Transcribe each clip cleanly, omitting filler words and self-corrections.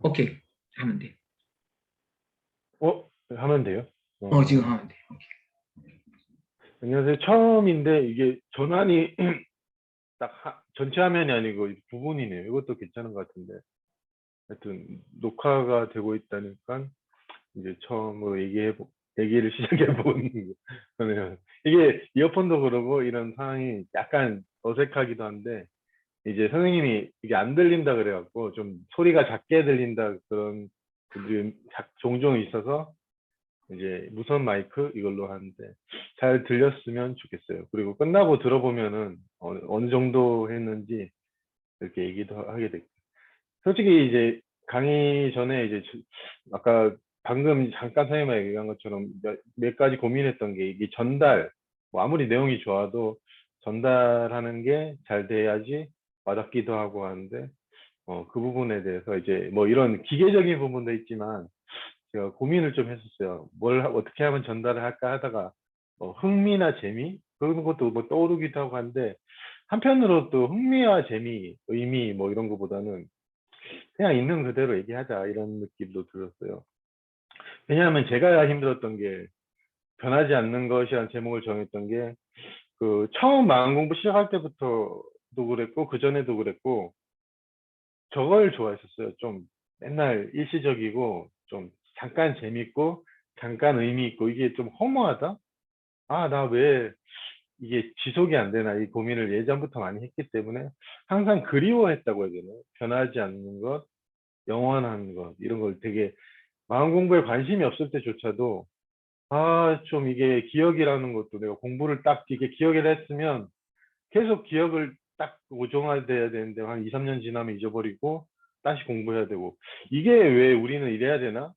오케이. 하면 돼. 하면 돼요? 지금 하면 돼. 오케이. 안녕하세요. 처음인데 이게 전환이 딱 전체 화면이 아니고 부분이네요. 이것도 괜찮은 것 같은데. 하여튼 녹화가 되고 있다니까 이제 처음으로 얘기를 시작해본 거네요. 이게 이어폰도 그러고 이런 상황이 약간 어색하기도 한데 이제 선생님이 이게 안 들린다 그래갖고 좀 소리가 작게 들린다 그런 분들이 종종 있어서 이제 무선 마이크 이걸로 하는데 잘 들렸으면 좋겠어요. 그리고 끝나고 들어보면은 어느 정도 했는지 이렇게 얘기도 하게 됐고. 솔직히 이제 강의 전에 이제 아까 방금 잠깐 선생님이 얘기한 것처럼 몇 가지 고민했던 게 이게 전달, 뭐 아무리 내용이 좋아도 전달하는 게 잘 돼야지 와닿기도 하고 하는데 그 부분에 대해서 이제 뭐 이런 기계적인 부분도 있지만 제가 고민을 좀 했었어요. 어떻게 하면 전달을 할까 하다가 흥미나 재미 그런 것도 뭐 떠오르기도 하고 하는데 한편으로 또 흥미와 재미, 의미 뭐 이런 것보다는 그냥 있는 그대로 얘기하자 이런 느낌도 들었어요. 왜냐하면 제가 힘들었던 게 변하지 않는 것이라는 제목을 정했던 게 그 처음 마음 공부 시작할 때부터도 그랬고 그 전에도 그랬고 저걸 좋아했었어요. 좀 맨날 일시적이고 좀 잠깐 재밌고 잠깐 의미 있고 이게 좀 허무하다? 아, 나 왜 이게 지속이 안 되나 이 고민을 예전부터 많이 했기 때문에 항상 그리워했다고 해야 되나? 변하지 않는 것, 영원한 것 이런 걸 되게 마음 공부에 관심이 없을 때조차도 좀 이게 기억이라는 것도 내가 공부를 딱 이게 기억을 했으면 계속 기억을 딱 고정화돼야 되는데 한 2, 3년 지나면 잊어버리고 다시 공부해야 되고 이게 왜 우리는 이래야 되나?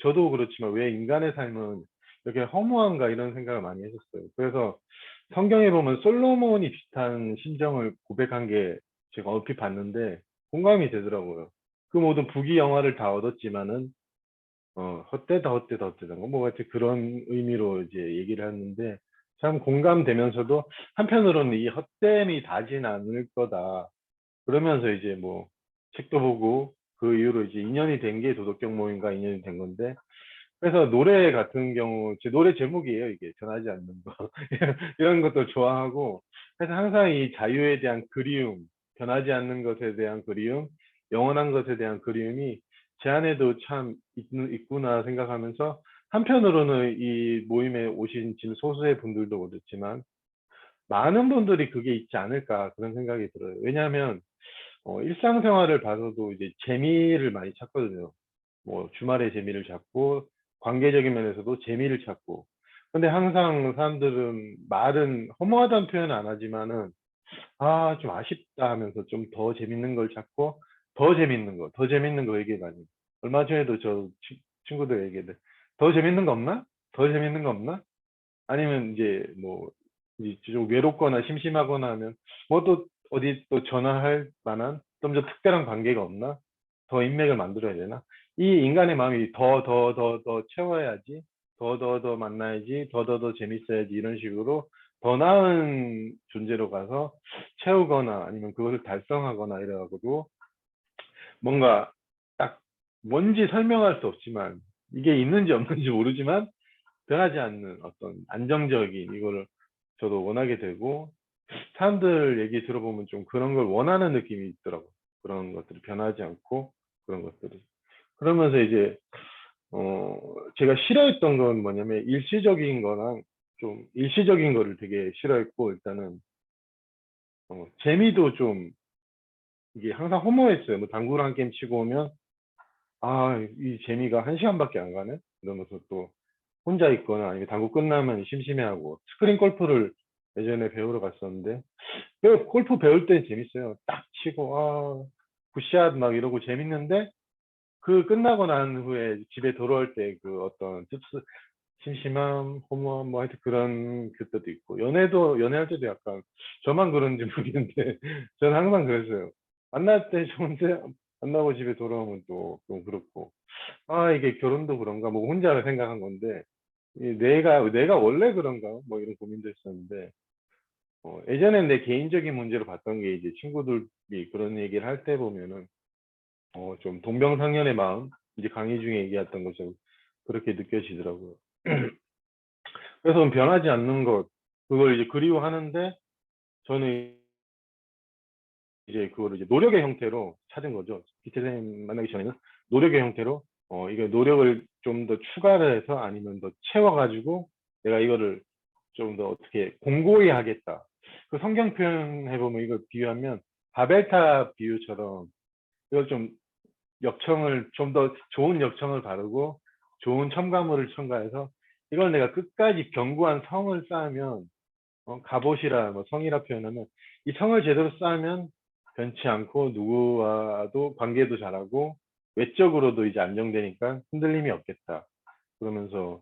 저도 그렇지만 왜 인간의 삶은 이렇게 허무한가 이런 생각을 많이 했었어요. 그래서 성경에 보면 솔로몬이 비슷한 심정을 고백한 게 제가 얼핏 봤는데 공감이 되더라고요. 그 모든 부귀 영화를 다 얻었지만은 헛되다 뭐 같이 그런 의미로 이제 얘기를 했는데 참 공감되면서도 한편으로는 이 헛됨이 다진 않을 거다. 그러면서 이제 뭐 책도 보고 그 이후로 이제 인연이 된 게 도덕경 모임과 인연이 된 건데 그래서 노래 같은 경우 제 노래 제목이에요. 이게 변하지 않는 거 이런 것도 좋아하고 그래서 항상 이 자유에 대한 그리움 변하지 않는 것에 대한 그리움 영원한 것에 대한 그리움이 제 안에도 참 있구나 생각하면서 한편으로는 이 모임에 오신 지금 소수의 분들도 그렇지만 많은 분들이 그게 있지 않을까 그런 생각이 들어요. 왜냐하면 일상생활을 봐서도 이제 재미를 많이 찾거든요. 뭐 주말에 재미를 찾고 관계적인 면에서도 재미를 찾고 근데 항상 사람들은 말은 허무하다는 표현은 안 하지만은 좀 아쉽다 하면서 좀 더 재밌는 걸 찾고 더 재밌는 거 얘기 많이 얼마 전에도 저 친구들 얘기했는데 더 재밌는 거 없나? 더 재밌는 거 없나? 아니면 이제 뭐 이제 좀 외롭거나 심심하거나 하면 뭐 또 어디 또 전화할 만한 좀 더 특별한 관계가 없나? 더 인맥을 만들어야 되나? 이 인간의 마음이 더 채워야지, 더 만나야지, 더 재밌어야지 이런 식으로 더 나은 존재로 가서 채우거나 아니면 그것을 달성하거나 이래가지고 뭔가 딱 뭔지 설명할 수 없지만 이게 있는지 없는지 모르지만 변하지 않는 어떤 안정적인 이거를 저도 원하게 되고 사람들 얘기 들어보면 좀 그런 걸 원하는 느낌이 있더라고. 그런 것들이 변하지 않고 그런 것들이. 그러면서 이제 제가 싫어했던 건 뭐냐면 일시적인 거랑 좀 일시적인 거를 되게 싫어했고 일단은 재미도 좀 이게 항상 허무했어요. 뭐 당구를 한 게임 치고 오면 이 재미가 한 시간밖에 안 가네? 이러면서 또 혼자 있거나 아니면 당구 끝나면 심심해하고 스크린 골프를 예전에 배우러 갔었는데 골프 배울 때 재밌어요. 딱 치고 굿샷 막 이러고 재밌는데 그 끝나고 난 후에 집에 돌아올 때 그 어떤 심심함, 허무함 뭐 하여튼 그런 그때도 있고 연애할 때도 약간 저만 그런지 모르겠는데 저는 항상 그랬어요. 만날 때 좋은데 만나고 집에 돌아오면 또 좀 그렇고 이게 결혼도 그런가 뭐 혼자 생각한 건데 내가 원래 그런가 뭐 이런 고민도 했었는데 예전엔 내 개인적인 문제로 봤던 게 이제 친구들이 그런 얘기를 할 때 보면은 좀 동병상련의 마음, 이제 강의 중에 얘기했던 것처럼 그렇게 느껴지더라고요. 그래서 변하지 않는 것, 그걸 이제 그리워하는데 저는 이제 그거를 이제 노력의 형태로 찾은 거죠. 기태 선생님 만나기 전에는 노력의 형태로 이게 노력을 좀 더 추가를 해서 아니면 더 채워가지고 내가 이거를 좀 더 어떻게 공고히 하겠다. 그 성경 표현해 보면 이걸 비유하면 바벨탑 비유처럼 이걸 좀 역청을 좀 더 좋은 역청을 바르고 좋은 첨가물을 첨가해서 이걸 내가 끝까지 견고한 성을 쌓으면 갑옷이라 뭐 성이라 표현하면 이 성을 제대로 쌓으면 변치 않고 누구와도 관계도 잘하고 외적으로도 이제 안정되니까 흔들림이 없겠다. 그러면서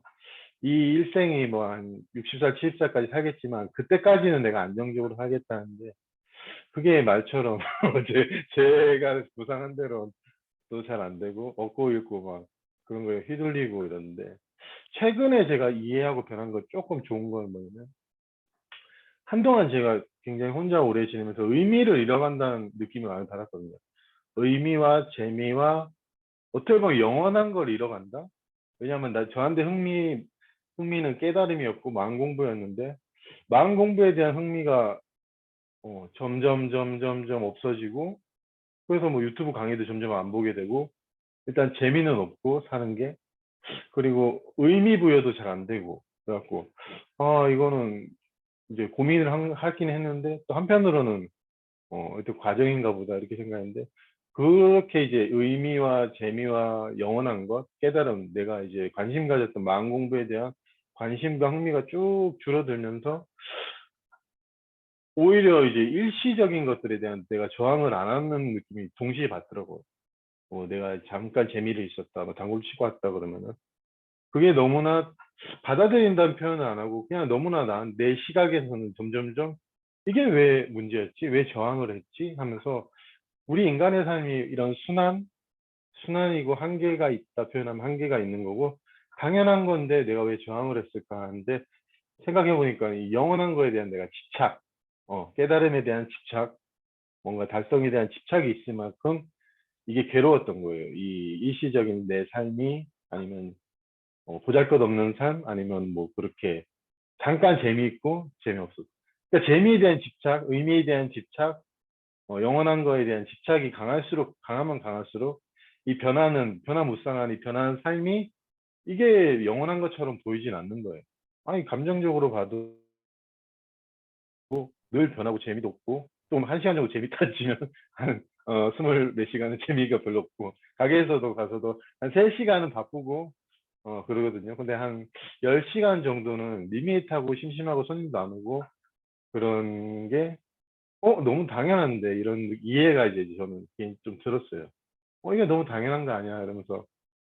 이 일생이 뭐 한 60살, 70살까지 살겠지만 그때까지는 내가 안정적으로 살겠다는데 그게 말처럼 제가 구상한 대로 또 잘 안 되고 얻고 잃고 막 그런 거에 휘둘리고 이러는데 최근에 제가 이해하고 변한 거 조금 좋은 건 뭐냐면 한동안 제가 굉장히 혼자 오래 지내면서 의미를 잃어간다는 느낌을 많이 받았거든요. 의미와 재미와 어떻게 보면 영원한 걸 잃어간다? 왜냐하면 저한테 흥미는 깨달음이었고 마음 공부였는데 마음 공부에 대한 흥미가 점점 없어지고 그래서 뭐 유튜브 강의도 점점 안 보게 되고 일단 재미는 없고 사는 게 그리고 의미 부여도 잘 안 되고 그래갖고 이거는 이제 고민을 하긴 했는데 또 한편으로는 어떤 과정인가 보다 이렇게 생각했는데 그렇게 이제 의미와 재미와 영원한 것, 깨달음, 내가 이제 관심 가졌던 마음 공부에 대한 관심과 흥미가 쭉 줄어들면서 오히려 이제 일시적인 것들에 대한 내가 저항을 안 하는 느낌이 동시에 받더라고요. 내가 잠깐 재미를 있었다, 뭐 당구를 치고 왔다 그러면은 그게 너무나 받아들인다는 표현을 안 하고 그냥 너무나 내 시각에서는 점점점 이게 왜 문제였지? 왜 저항을 했지? 하면서 우리 인간의 삶이 이런 순환이고 한계가 있다 표현하면 한계가 있는 거고 당연한 건데 내가 왜 저항을 했을까 하는데 생각해 보니까 이 영원한 거에 대한 내가 집착, 깨달음에 대한 집착, 뭔가 달성에 대한 집착이 있을 만큼 이게 괴로웠던 거예요. 이 일시적인 내 삶이 아니면 보잘것없는 삶 아니면 뭐 그렇게 잠깐 재미있고 재미없어. 그러니까 재미에 대한 집착, 의미에 대한 집착, 영원한 거에 대한 집착이 강하면 강할수록 이 변화무쌍한 이 변하는 삶이 이게 영원한 것처럼 보이진 않는 거예요. 아니, 감정적으로 봐도 늘 변하고 재미도 없고, 좀 한 시간 정도 재밌다 치면 한, 스물 몇 시간은 재미가 별로 없고, 가게에서도 가서도 한 3시간은 바쁘고, 그러거든요. 근데 한 10시간 정도는 밋밋하고 심심하고 손님도 안 오고, 그런 게 너무 당연한데 이런 이해가 이제 저는 좀 들었어요. 이게 너무 당연한 거 아니야 이러면서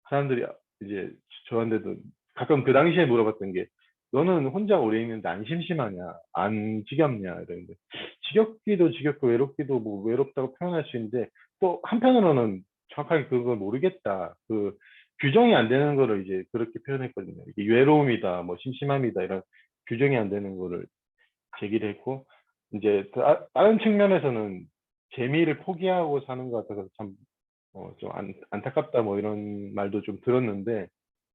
사람들이 이제 저한테도 가끔 그 당시에 물어봤던 게 너는 혼자 오래 있는데 안 심심하냐 안 지겹냐 이러는데 지겹기도 지겹고 외롭기도 뭐 외롭다고 표현할 수 있는데 또 한편으로는 정확하게 그걸 모르겠다 그 규정이 안 되는 거를 이제 그렇게 표현했거든요. 이게 외로움이다 뭐 심심함이다 이런 규정이 안 되는 거를 제기를 했고 이제 다른 측면에서는 재미를 포기하고 사는 것 같아서 참 좀 안타깝다 뭐 이런 말도 좀 들었는데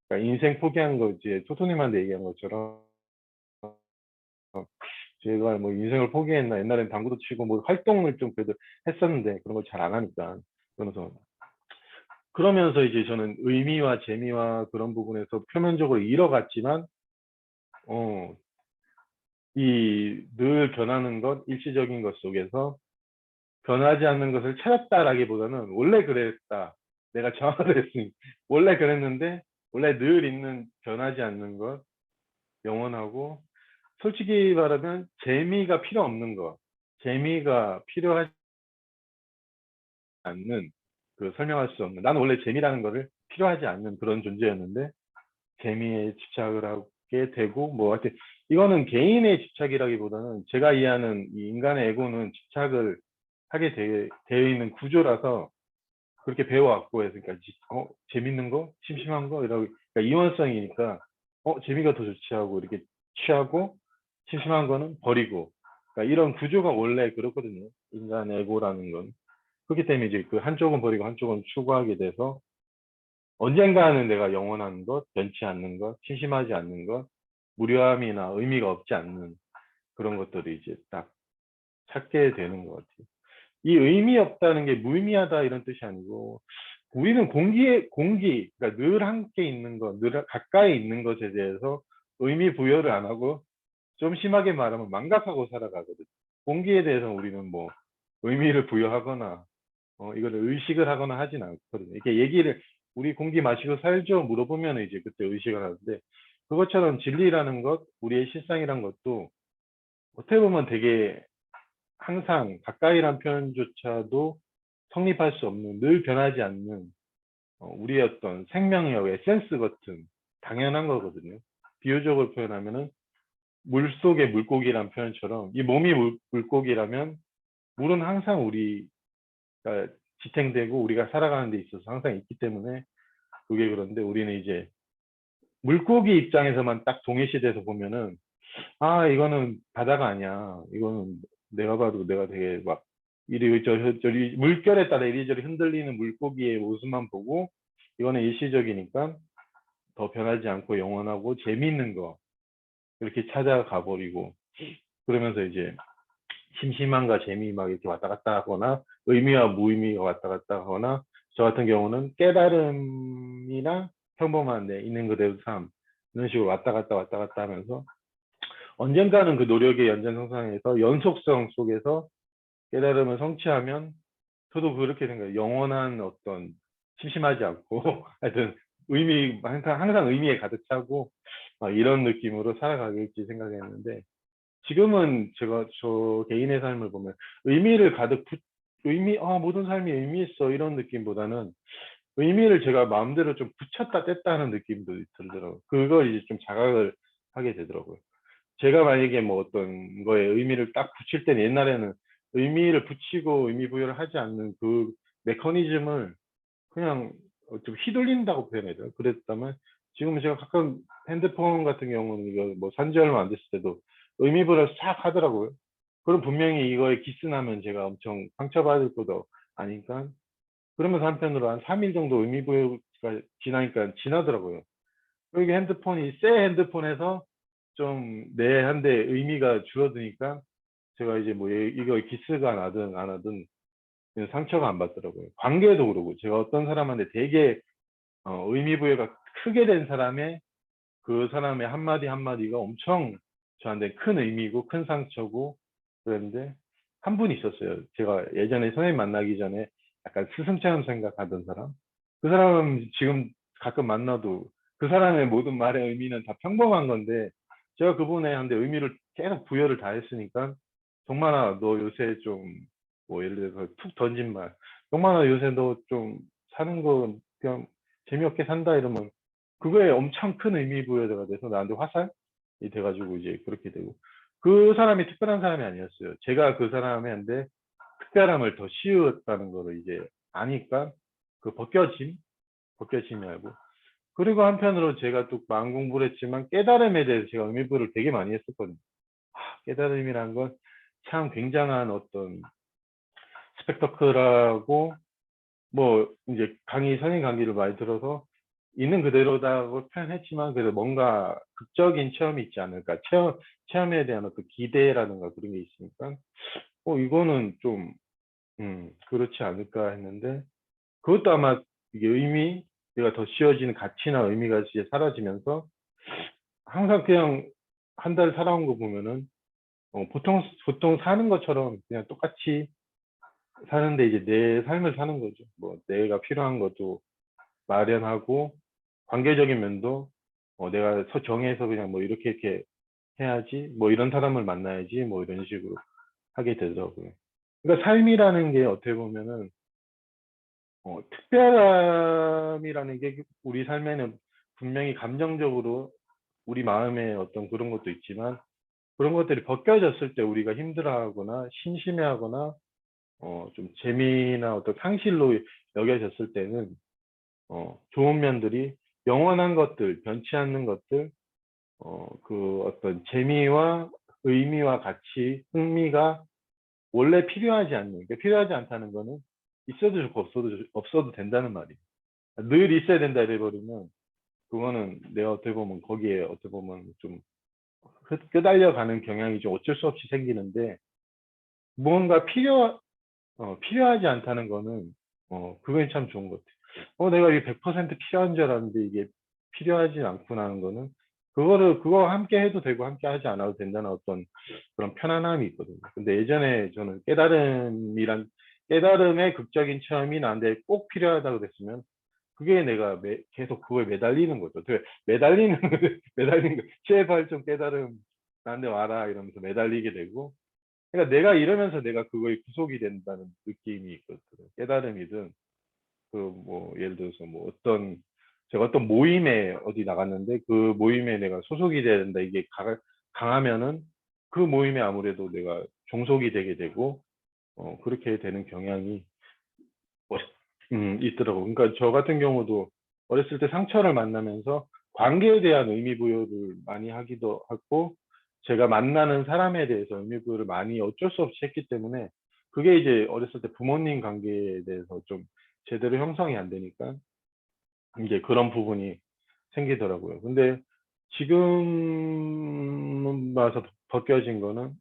그러니까 인생 포기한 거 이제 토토님한테 얘기한 것처럼 제가 뭐 인생을 포기했나 옛날엔 당구도 치고 뭐 활동을 좀 그래도 했었는데 그런 걸 잘 안 하니까 그러면서 이제 저는 의미와 재미와 그런 부분에서 표면적으로 잃어갔지만 이 늘 변하는 것 일시적인 것 속에서 변하지 않는 것을 찾았다라기보다는 원래 그랬다. 내가 정확을 했으니 원래 그랬는데 원래 늘 있는 변하지 않는 것 영원하고 솔직히 말하면 재미가 필요 없는 것 재미가 필요하지 않는 그 설명할 수 없는 나는 원래 재미라는 거를 필요하지 않는 그런 존재였는데 재미에 집착을 하게 되고 뭐 하여튼 이거는 개인의 집착이라기보다는 제가 이해하는 이 인간의 에고는 집착을 하게 되어 있는 구조라서 그렇게 배워왔고 해서 그러니까 재밌는 거 심심한 거 이러고 그러니까 이원성이니까 재미가 더 좋지 하고 이렇게 취하고 심심한 거는 버리고 그러니까 이런 구조가 원래 그렇거든요. 인간 에고라는 건 그렇기 때문에 이제 그 한쪽은 버리고 한쪽은 추구하게 돼서 언젠가는 내가 영원한 것, 변치 않는 것, 심심하지 않는 것, 무료함이나 의미가 없지 않는 그런 것들을 이제 딱 찾게 되는 것 같아요. 이 의미 없다는 게 무의미하다 이런 뜻이 아니고, 우리는 그러니까 늘 함께 있는 것, 늘 가까이 있는 것에 대해서 의미 부여를 안 하고, 좀 심하게 말하면 망각하고 살아가거든. 공기에 대해서 우리는 뭐 의미를 부여하거나 이거를 의식을 하거나 하진 않거든요. 이렇게 우리 공기 마시고 살죠? 물어보면 이제 그때 의식을 하는데, 그것처럼 진리라는 것, 우리의 실상이란 것도 어떻게 보면 되게 항상 가까이란 표현조차도 성립할 수 없는, 늘 변하지 않는 우리의 어떤 생명력, 에센스 같은 당연한 거거든요. 비유적으로 표현하면은 물 속의 물고기란 표현처럼, 이 몸이 물고기라면 물은 항상 우리가 지탱되고 우리가 살아가는 데 있어서 항상 있기 때문에 그게 그런데, 우리는 이제 물고기 입장에서만 딱 동일시돼서 보면은, 아 이거는 바다가 아니야, 이거는 내가 봐도 내가 되게 막 이리저리 물결에 따라 이리저리 흔들리는 물고기의 모습만 보고, 이거는 일시적이니까 더 변하지 않고 영원하고 재미있는 거 이렇게 찾아가 버리고, 그러면서 이제 심심함과 재미 막 이렇게 왔다 갔다 하거나, 의미와 무의미가 왔다 갔다 하거나, 저 같은 경우는 깨달음이나 평범한 내 있는 그대로 삶, 이런 식으로 왔다 갔다 하면서 언젠가는 그 노력의 연장선상에서 연속성 속에서 깨달음을 성취하면, 저도 그렇게 생각해요. 영원한 어떤, 심심하지 않고 하여튼 항상 의미에 가득 차고 이런 느낌으로 살아가겠지 생각했는데, 지금은 저 개인의 삶을 보면 의미를 모든 삶이 의미 있어 이런 느낌보다는, 의미를 제가 마음대로 좀 붙였다 뗐다 하는 느낌도 들더라고요. 그걸 이제 좀 자각을 하게 되더라고요. 제가 만약에 뭐 어떤 거에 의미를 딱 붙일 때는, 옛날에는 의미를 붙이고 의미 부여를 하지 않는 그 메커니즘을 그냥 좀 휘둘린다고 표현해야 돼요. 그랬다면, 지금 제가 가끔 핸드폰 같은 경우는 이거 뭐 산지 얼마 안 됐을 때도 의미 부여를 싹 하더라고요. 그럼 분명히 이거에 기스나면 제가 엄청 상처받을 것도 아니까, 그러면서 한편으로 한 3일 정도 의미 부여가 지나니까 지나더라고요. 그리고 새 핸드폰에서 좀 내한테 의미가 줄어드니까, 제가 이제 뭐 이거 기스가 나든 안 하든 상처가 안 받더라고요. 관계도 그러고, 제가 어떤 사람한테 되게 의미 부여가 크게 된 사람의 그 사람의 한마디 한마디가 엄청 저한테 큰 의미고 큰 상처고 그랬는데, 한 분 있었어요. 제가 예전에 선생님 만나기 전에 약간 스승처럼 생각하던 사람. 그 사람은 지금 가끔 만나도 그 사람의 모든 말의 의미는 다 평범한 건데, 제가 그분에 한테 의미를 계속 부여를 다 했으니까, 정만아 너 요새 좀, 뭐 예를 들어서 툭 던진 말, 정만아 요새 너 좀 사는 거 그냥 재미없게 산다 이러면, 그거에 엄청 큰 의미 부여가 돼서 나한테 화살이 돼가지고 이제 그렇게 되고, 그 사람이 특별한 사람이 아니었어요. 제가 그 사람한테 특별함을 더 씌웠다는 거를 이제 아니까, 그 벗겨짐이 알고, 그리고 한편으로 제가 또 마음 공부를 했지만 깨달음에 대해서 제가 의미부를 되게 많이 했었거든요. 깨달음이란 건 참 굉장한 어떤 스펙터클하고, 뭐 이제 선생님 강의를 많이 들어서 있는 그대로다고 표현했지만, 그래도 뭔가 극적인 체험이 있지 않을까, 체험에 대한 어떤 기대라든가 그런 게 있으니까, 이거는 좀 그렇지 않을까 했는데, 그것도 아마 이게 내가 더 씌워지는 가치나 의미가 이제 사라지면서, 항상 그냥 한 달 살아온 거 보면은 보통 사는 것처럼 그냥 똑같이 사는데, 이제 내 삶을 사는 거죠. 뭐 내가 필요한 것도 마련하고, 관계적인 면도 내가 정해서 그냥 뭐 이렇게 해야지, 뭐 이런 사람을 만나야지, 뭐 이런 식으로 하게 되더라고요. 그러니까 삶이라는 게 어떻게 보면은 특별함이라는 게 우리 삶에는 분명히 감정적으로 우리 마음에 어떤 그런 것도 있지만, 그런 것들이 벗겨졌을 때 우리가 힘들어하거나 심심해하거나 좀 재미나 어떤 상실로 여겨졌을 때는, 좋은 면들이, 영원한 것들, 변치 않는 것들, 그 어떤 재미와 의미와 가치, 흥미가 원래 필요하지 않는, 그러니까 필요하지 않다는 거는 있어도 좋고 없어도 된다는 말이에요. 늘 있어야 된다 이래버리면 그거는 내가 어떻게 보면 거기에 어떻게 보면 좀 끄달려가는 경향이 좀 어쩔 수 없이 생기는데 무언가 필요하지 않다는 거는 그게 참 좋은 것 같아요. 내가 이게 100% 필요한 줄 알았는데 이게 필요하지 않구나는 거는 그거 함께 해도 되고 함께 하지 않아도 된다는 어떤 그런 편안함이 있거든요. 근데 예전에 저는 깨달음의 극적인 체험이 나한테 꼭 필요하다고 그랬으면 그게 내가 계속 그거에 매달리는 거죠. 매달리는 매달리는 거. 제발 좀 깨달음 나한테 와라 이러면서 매달리게 되고 그러니까 내가 이러면서 내가 그거에 구속이 된다는 느낌이 있거든요. 깨달음이든 그 뭐 예를 들어서 뭐 제가 어떤 모임에 어디 나갔는데 그 모임에 내가 소속이 돼야 된다 이게 강하면은 그 모임에 아무래도 내가 종속이 되게 되고 그렇게 되는 경향이 있더라고. 그러니까 저 같은 경우도 어렸을 때 상처를 만나면서 관계에 대한 의미 부여를 많이 하기도 하고 제가 만나는 사람에 대해서 의미 부여를 많이 어쩔 수 없이 했기 때문에 그게 이제 어렸을 때 부모님 관계에 대해서 좀 제대로 형성이 안 되니까 이제 그런 부분이 생기더라고요. 근데 지금 와서 벗겨진 거는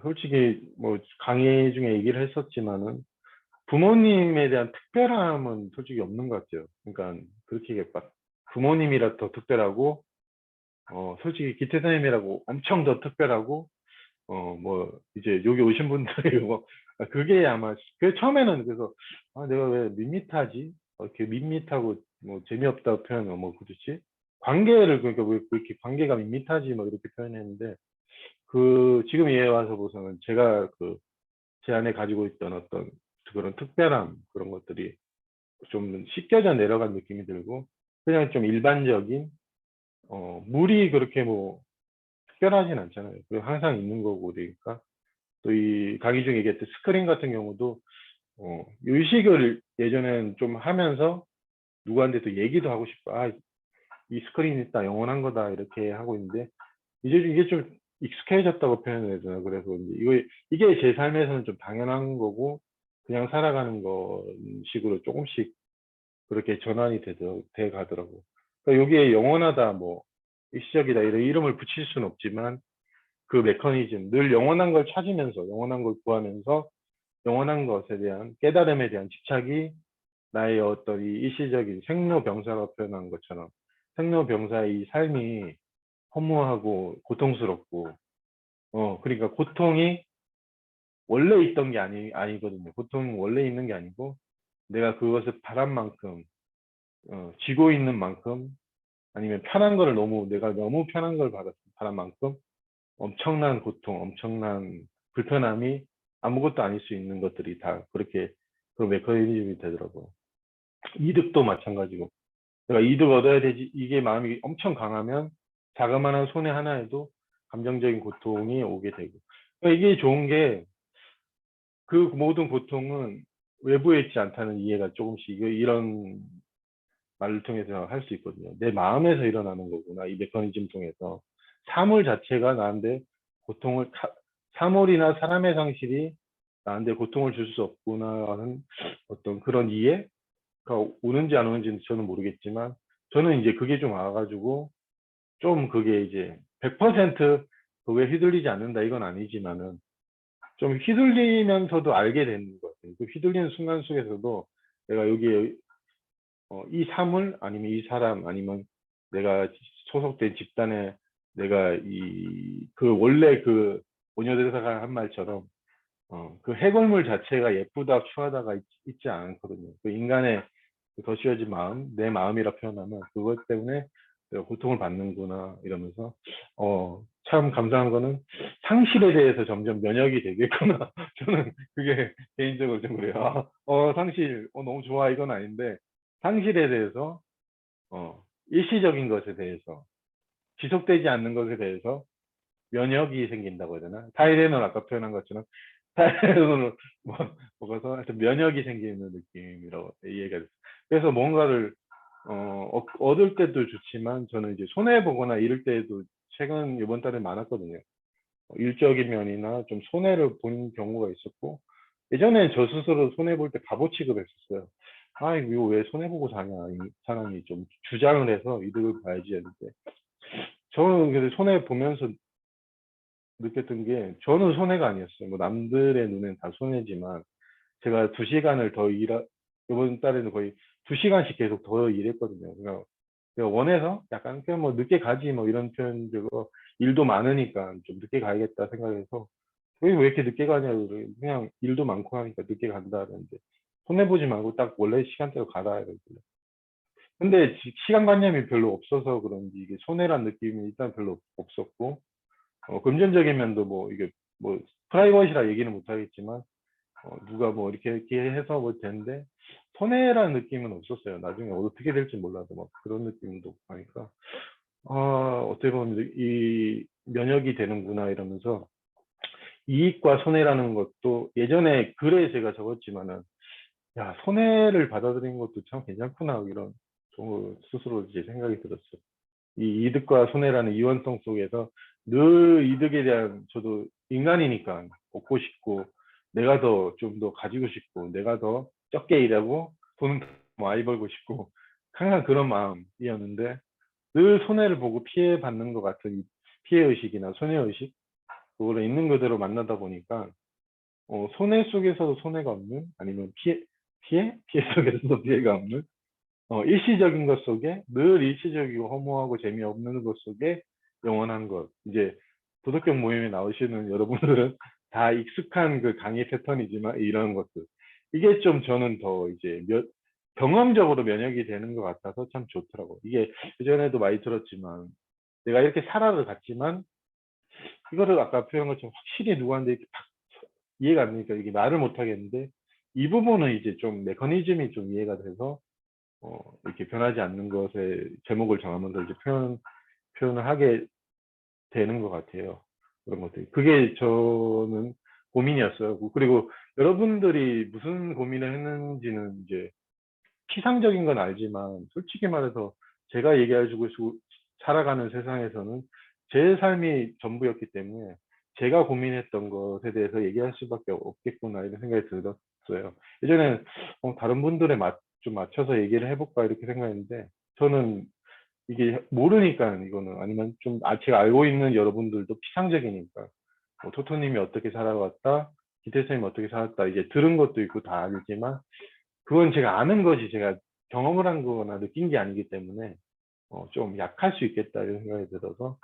솔직히 뭐 강의 중에 얘기를 했었지만은 부모님에 대한 특별함은 솔직히 없는 것 같아요. 그러니까 그렇게 막 부모님이라 더 특별하고 솔직히 기태 선생님이라고 엄청 더 특별하고 뭐 이제 여기 오신 분들이 뭐 그게 아마 그 처음에는 그래서 내가 왜 밋밋하지? 이렇게 밋밋하고 뭐 재미없다고 표현을 뭐 그렇지? 관계를 그러니까 왜 그렇게 관계가 밋밋하지 뭐 이렇게 표현했는데 그 지금 이해 와서 보서는 제가 그 제 안에 가지고 있던 어떤 그런 특별함 그런 것들이 좀 씻겨져 내려간 느낌이 들고 그냥 좀 일반적인 물이 그렇게 뭐 특별하진 않잖아요. 그리고 항상 있는 거고 그러니까 또 이 강의 중에 얘기했던 스크린 같은 경우도 의식을 예전엔 좀 하면서 누구한테 또 얘기도 하고 싶어. 이 스크린 있다 영원한 거다 이렇게 하고 있는데 이제 이게 좀 익숙해졌다고 표현해야 되나 그래서 이게 제 삶에서는 좀 당연한 거고 그냥 살아가는 거 식으로 조금씩 그렇게 전환이 돼 가더라고. 그러니까 여기에 영원하다 뭐 일시적이다 이런 이름을 붙일 수는 없지만 그 메커니즘 늘 영원한 걸 찾으면서 영원한 걸 구하면서 영원한 것에 대한 깨달음에 대한 집착이 나의 어떤 이 일시적인 생로병사가 표현한 것처럼 생로병사의 이 삶이 허무하고 고통스럽고 그러니까 고통이 원래 있던 게 아니거든요. 고통은 원래 있는 게 아니고 내가 그것을 바란 만큼 쥐고 있는 만큼 아니면 편한 거를 내가 너무 편한 걸 바란 만큼 엄청난 고통, 엄청난 불편함이 아무것도 아닐 수 있는 것들이 다 그렇게 그런 메커니즘이 되더라고요. 이득도 마찬가지고 내가 이득 얻어야 되지 이게 마음이 엄청 강하면 자그마한 손해 하나에도 감정적인 고통이 오게 되고 그러니까 이게 좋은 게 그 모든 고통은 외부에 있지 않다는 이해가 조금씩 이런 말을 통해서 할 수 있거든요. 내 마음에서 일어나는 거구나. 이 메커니즘 통해서 사물 자체가 나한테 고통을 사물이나 사람의 상실이 나한테 고통을 줄 수 없구나 하는 어떤 그런 이해가 오는지 안 오는지는 저는 모르겠지만 저는 이제 그게 좀 와가지고 좀 그게 이제 100% 그게 휘둘리지 않는다 이건 아니지만은 좀 휘둘리면서도 알게 되는 것 같아요. 그 휘둘리는 순간 속에서도 내가 여기에 이 사물 아니면 이 사람 아니면 내가 소속된 집단에 내가 그 원래 그 오녀대사가 한 말처럼 그 해골물 자체가 예쁘다 추하다가 있지 않거든요. 그 인간의 그 덧씌워진 마음, 내 마음이라 표현하면 그것 때문에 내가 고통을 받는구나 이러면서 참 감사한 거는 상실에 대해서 점점 면역이 되겠구나. 저는 그게 개인적으로 좀 그래요. 상실 너무 좋아 이건 아닌데 상실에 대해서 일시적인 것에 대해서 지속되지 않는 것에 대해서 면역이 생긴다고 해야 되나? 타이레놀 아까 표현한 것처럼 타이레놀을 먹어서 하여튼 면역이 생기는 느낌이라고 이해가 됐어요. 그래서 뭔가를 얻을 때도 좋지만 저는 이제 손해 보거나 이럴 때도 최근 이번 달에 많았거든요. 일적인 면이나 좀 손해를 본 경우가 있었고 예전엔 저 스스로 손해볼 때 바보 취급했었어요. 아, 이거 왜 손해보고 사냐. 이 사람이 좀 주장을 해서 이득을 봐야지 했는데. 저는 근데 손해보면서 느꼈던 게, 저는 손해가 아니었어요. 뭐 남들의 눈엔 다 손해지만, 제가 2시간을 더 이번 달에는 거의 2시간씩 계속 더 일했거든요. 그러니까 제가 원해서 약간 그냥 뭐 늦게 가지 뭐 이런 표현들고, 일도 많으니까 좀 늦게 가야겠다 생각해서 왜 이렇게 늦게 가냐고 그냥 일도 많고 하니까 늦게 간다 그러는데, 손해보지 말고 딱 원래 시간대로 가라 이러길래. 근데 시간관념이 별로 없어서 그런지 이게 손해란 느낌이 일단 별로 없었고, 금전적인 면도 뭐 이게 뭐 프라이버시라 얘기는 못 하겠지만, 누가 뭐 이렇게 해서 뭐 되는데 손해라는 느낌은 없었어요. 나중에 어떻게 될지 몰라도 막 그런 느낌도 없고 하니까, 어떻게 보면 이 면역이 되는구나 이러면서, 이익과 손해라는 것도 예전에 글에 제가 적었지만은, 야, 손해를 받아들이는 것도 참 괜찮구나 이런 스스로 이제 생각이 들었어요. 이 이득과 손해라는 이원성 속에서 늘 이득에 대한, 저도 인간이니까 얻고 싶고, 내가 더 좀 더 가지고 싶고, 내가 더 적게 일하고 돈은 더 많이 벌고 싶고, 항상 그런 마음이었는데, 늘 손해를 보고 피해 받는 것 같은 이 피해 의식이나 손해 의식, 그거를 있는 그대로 만나다 보니까, 손해 속에서도 손해가 없는, 아니면 피해 속에서도 피해가 없는, 일시적인 것 속에, 늘 일시적이고 허무하고 재미없는 것 속에 영원한 것. 이제 도덕경 모임에 나오시는 여러분들은 다 익숙한 그 강의 패턴이지만, 이런 것들. 이게 좀 저는 더 이제 경험적으로 면역이 되는 것 같아서 참 좋더라고요. 이게 예전에도 많이 들었지만, 내가 이렇게 살아를 갔지만, 이거를 아까 표현한 것처럼 확실히 누구한테 이렇게 딱 이해가 안 되니까 이게 말을 못 하겠는데, 이 부분은 이제 좀 메커니즘이 좀 이해가 돼서, 이렇게 변하지 않는 것에 제목을 정하면서 이제 표현을 하게 되는 것 같아요. 그런 것들이. 그게 저는 고민이었어요. 그리고 여러분들이 무슨 고민을 했는지는 이제 피상적인 건 알지만, 솔직히 말해서 제가 얘기해주고 살아가는 세상에서는 제 삶이 전부였기 때문에, 제가 고민했던 것에 대해서 얘기할 수밖에 없겠구나 이런 생각이 들었어요. 예전엔 다른 분들에 좀 맞춰서 얘기를 해볼까 이렇게 생각했는데, 저는 이게 모르니까 이거는, 아니면 좀 제가 알고 있는 여러분들도 피상적이니까, 뭐 토토님이 어떻게 살아왔다, 기태쌤이 어떻게 살았다, 이제 들은 것도 있고 다 알지만, 그건 제가 아는 것이, 제가 경험을 한 거나 느낀 게 아니기 때문에 좀 약할 수 있겠다 이런 생각이 들어서,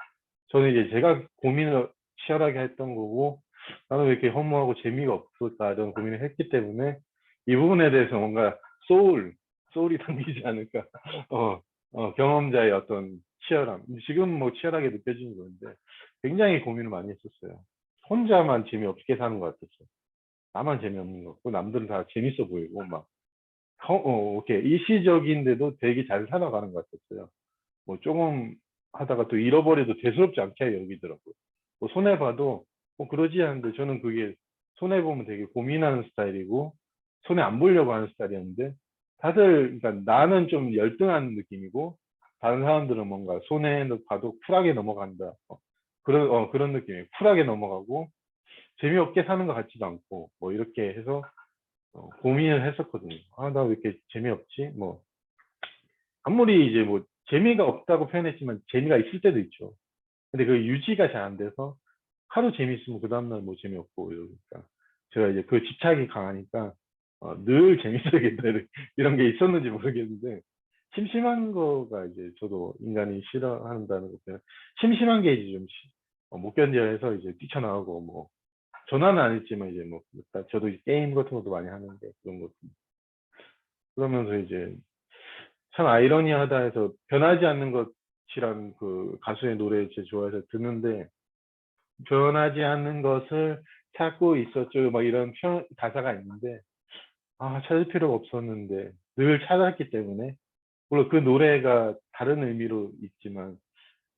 저는 이제 제가 고민을 치열하게 했던 거고, 나는 왜 이렇게 허무하고 재미가 없을까 이런 고민을 했기 때문에, 이 부분에 대해서 뭔가 소울이 담기지 않을까. 경험자의 어떤 치열함, 지금 뭐 치열하게 느껴지는 건데, 굉장히 고민을 많이 했었어요. 혼자만 재미없게 사는 것 같았어요. 나만 재미없는 것 같고 남들은 다 재밌어 보이고 막, 이렇게 일시적인데도 되게 잘 살아가는 것 같았어요. 뭐 조금 하다가 또 잃어버려도 대수롭지 않게 여기더라고요. 뭐 손해봐도 뭐 그러지 않은데, 저는 그게 손해보면 되게 고민하는 스타일이고, 손해 안 보려고 하는 스타일이었는데, 다들, 그러니까 나는 좀 열등한 느낌이고, 다른 사람들은 뭔가 손해는 봐도 쿨하게 넘어간다. 그런 느낌이에요. 쿨하게 넘어가고, 재미없게 사는 것 같지도 않고, 뭐 이렇게 해서 고민을 했었거든요. 아, 나 왜 이렇게 재미없지? 뭐, 아무리 이제 뭐 재미가 없다고 표현했지만 재미가 있을 때도 있죠. 근데 그 유지가 잘 안 돼서, 하루 재밌으면 그 다음날 뭐 재미없고 이러니까, 제가 이제 그 집착이 강하니까 늘 재밌어야겠다 이런 게 있었는지 모르겠는데, 심심한 거가 이제, 저도 인간이 싫어한다는 것 때문에 심심한 게 이제 좀 못 견뎌해서 이제 뛰쳐나오고, 뭐 전화는 안 했지만 이제 뭐 저도 이제 게임 같은 것도 많이 하는데, 그런 것도 그러면서 이제 참 아이러니하다 해서, 변하지 않는 것이란 그 가수의 노래 제 좋아해서 듣는데, 변하지 않는 것을 찾고 있었죠 막 이런 가사가 있는데, 찾을 필요가 없었는데 늘 찾았기 때문에, 물론 그 노래가 다른 의미로 있지만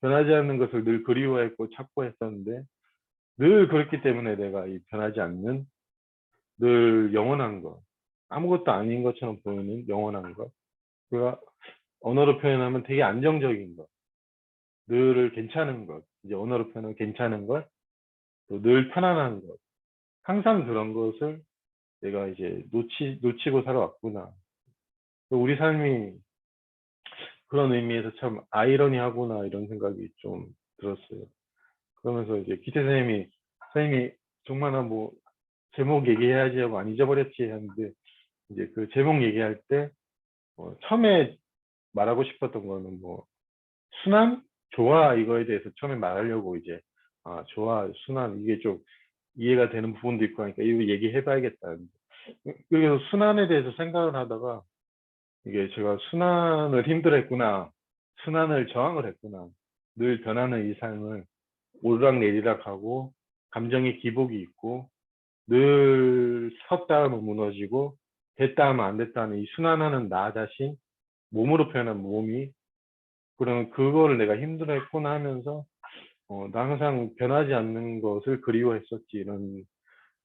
변하지 않는 것을 늘 그리워했고 찾고 했었는데, 늘 그렇기 때문에 내가 이 변하지 않는, 늘 영원한 것, 아무것도 아닌 것처럼 보이는 영원한 것, 그가 언어로 표현하면 되게 안정적인 것, 늘 괜찮은 것, 이제 언어로 표현하면 괜찮은 것, 또 늘 편안한 것, 항상 그런 것을 내가 이제 놓치고 살아왔구나. 우리 삶이 그런 의미에서 참 아이러니하구나 이런 생각이 좀 들었어요. 그러면서 이제 기태 선생님이 정말 뭐 제목 얘기해야지 하고 안 잊어버렸지 하는데 이제 그 제목 얘기할 때 처음에 말하고 싶었던 거는 뭐 순환? 좋아 이거에 대해서 처음에 말하려고 이제 좋아 순환 이게 좀 이해가 되는 부분도 있고 하니까 이거 얘기해봐야겠다. 그래서 순환에 대해서 생각을 하다가 이게 제가 순환을 힘들었구나. 순환을 저항을 했구나. 늘 변하는 이 삶을 오르락내리락 하고 감정의 기복이 있고 늘 섰다 하면 무너지고 됐다 하면 안 됐다 하는 이 순환하는 나 자신 몸으로 표현한 몸이 그러면 그거를 내가 힘들어했구나 하면서 나 항상 변하지 않는 것을 그리워했었지 이런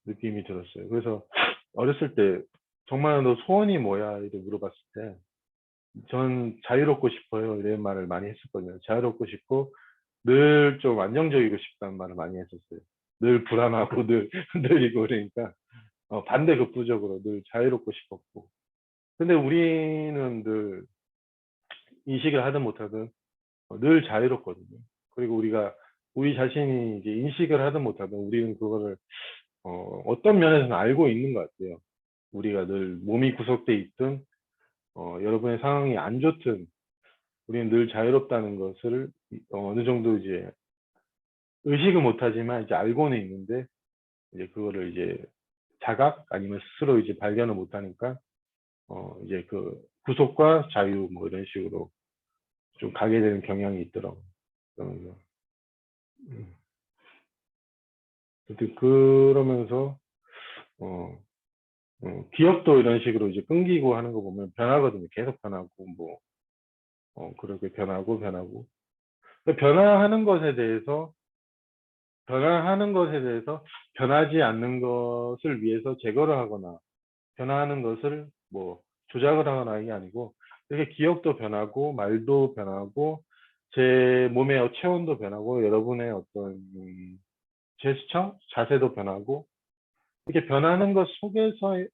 느낌이 들었어요. 그래서 어렸을 때 정말 너 소원이 뭐야? 이렇게 물어봤을 때 전 자유롭고 싶어요. 이런 말을 많이 했었거든요. 자유롭고 싶고 늘 좀 안정적이고 싶다는 말을 많이 했었어요. 늘 불안하고 늘 흔들리고 그러니까 반대급부적으로 늘 자유롭고 싶었고 근데 우리는 늘 인식을 하든 못하든 늘 자유롭거든요. 그리고 우리 자신이 이제 인식을 하든 못하든 우리는 그거를 어떤 면에서는 알고 있는 것 같아요. 우리가 늘 몸이 구속돼 있든 여러분의 상황이 안 좋든 우리는 늘 자유롭다는 것을 어느 정도 이제 의식은 못하지만 이제 알고는 있는데 이제 그거를 이제 자각 아니면 스스로 이제 발견을 못하니까 이제 그 구속과 자유 뭐 이런 식으로 좀 가게 되는 경향이 있더라고요. 그러면서 그러면서 기억도 이런 식으로 이제 끊기고 하는 거 보면 변하거든요. 계속 변하고 뭐 그렇게 변하고 변화하는 것에 대해서 변하지 않는 것을 위해서 제거를 하거나 변화하는 것을 뭐 조작을 하거나 이게 아니고 이렇게 기억도 변하고 말도 변하고 제 몸의 체온도 변하고 여러분의 어떤 제스처, 자세도 변하고 이렇게 변하는 것 속에서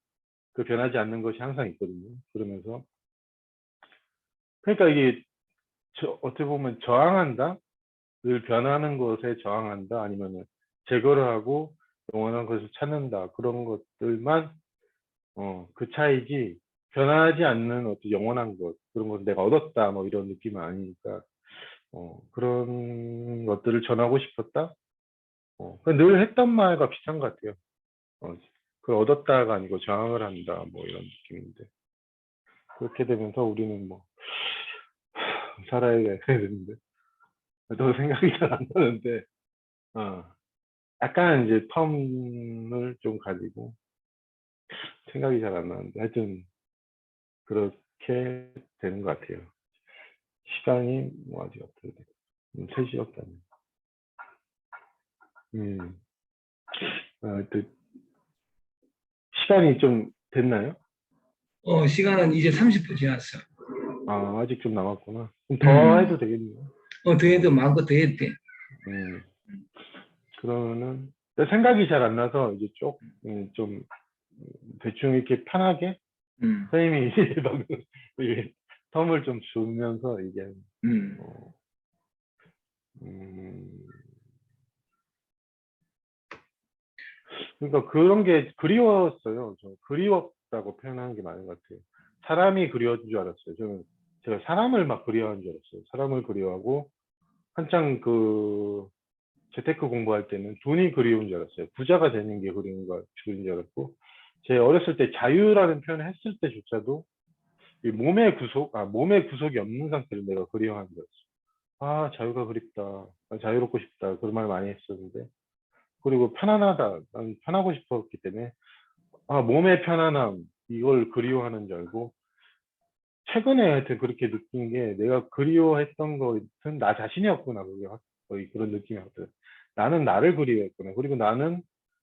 그 변하지 않는 것이 항상 있거든요. 그러면서 그러니까 이게 어떻게 보면 저항한다, 늘 변하는 것에 저항한다, 아니면은 제거를 하고 영원한 것을 찾는다 그런 것들만 그 차이지 변하지 않는 어떤 영원한 것 그런 것을 내가 얻었다 뭐 이런 느낌은 아니니까 그런 것들을 전하고 싶었다. 늘 했던 말과 비슷한 것 같아요. 그걸 얻었다가 아니고 저항을 한다 뭐 이런 느낌인데 그렇게 되면서 우리는 뭐 살아야 되는데 또 생각이 잘 안 나는데 약간 이제 텀을 좀 가지고 생각이 잘 안 나는데 하여튼 그렇게 되는 것 같아요. 시간이 뭐 아직 어떻게 돼? 3시밖에 안 돼. 또 시간이 좀 됐나요? 시간은 이제 30분 지났어. 아직 좀 남았구나. 그럼 더 해도 되겠네요. 더 해도 마음껏 더 해도 돼. 그러면은 생각이 잘 안 나서 이제 좀 대충 이렇게 편하게 선생님이 이제 방금 텀을 좀 주면서 이게 그러니까 그런 게 그리웠어요. 저 그리웠다고 표현하는 게 맞는 것 같아요. 사람이 그리웠던 줄 알았어요. 제가 사람을 막 그리워하는 줄 알았어요. 사람을 그리워하고 한창 그 재테크 공부할 때는 돈이 그리운 줄 알았어요. 부자가 되는 게 그리운 줄 알았고 제 어렸을 때 자유라는 표현을 했을 때조차도 이 몸의 구속이 없는 상태를 내가 그리워하는 줄 알았어요. 자유가 그립다. 자유롭고 싶다. 그런 말 많이 했었는데 그리고 편안하다. 난 편하고 싶었기 때문에 몸의 편안함 이걸 그리워하는 줄 알고 최근에 하여튼 그렇게 느낀 게 내가 그리워했던 것은 나 자신이었구나. 그게 거의 그런 느낌이었어요. 나는 나를 그리워했구나. 그리고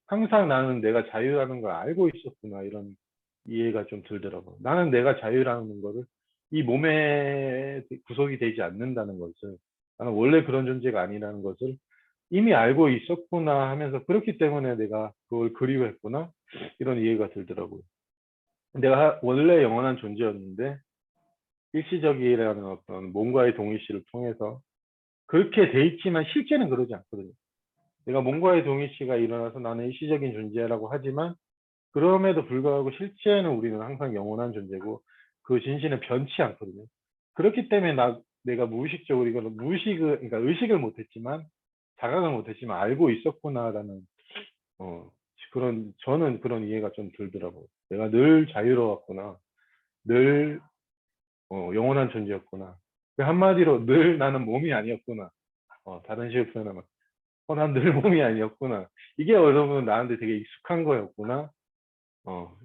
항상 나는 내가 자유라는 걸 알고 있었구나. 이런 이해가 좀 들더라고요. 나는 내가 자유라는 거를 이 몸에 구속이 되지 않는다는 것을 나는 원래 그런 존재가 아니라는 것을 이미 알고 있었구나 하면서 그렇기 때문에 내가 그걸 그리워했구나. 이런 이해가 들더라고요. 내가 원래 영원한 존재였는데 일시적이라는 어떤 몸과의 동일시를 통해서 그렇게 돼 있지만 실제는 그러지 않거든요. 내가 몸과의 동일시가 일어나서 나는 일시적인 존재라고 하지만 그럼에도 불구하고 실제는 우리는 항상 영원한 존재고 그 진실은 변치 않거든요. 그렇기 때문에 내가 무의식적으로 이거는 그러니까 의식을 못했지만 자각을 못했지만 알고 있었구나라는 저는 그런 이해가 좀 들더라고요. 내가 늘 자유로웠구나, 늘 영원한 존재였구나. 그 한마디로 늘 나는 몸이 아니었구나. 다른 식으로 표현하면 난 늘 몸이 아니었구나. 이게 여러분 나한테 되게 익숙한 거였구나.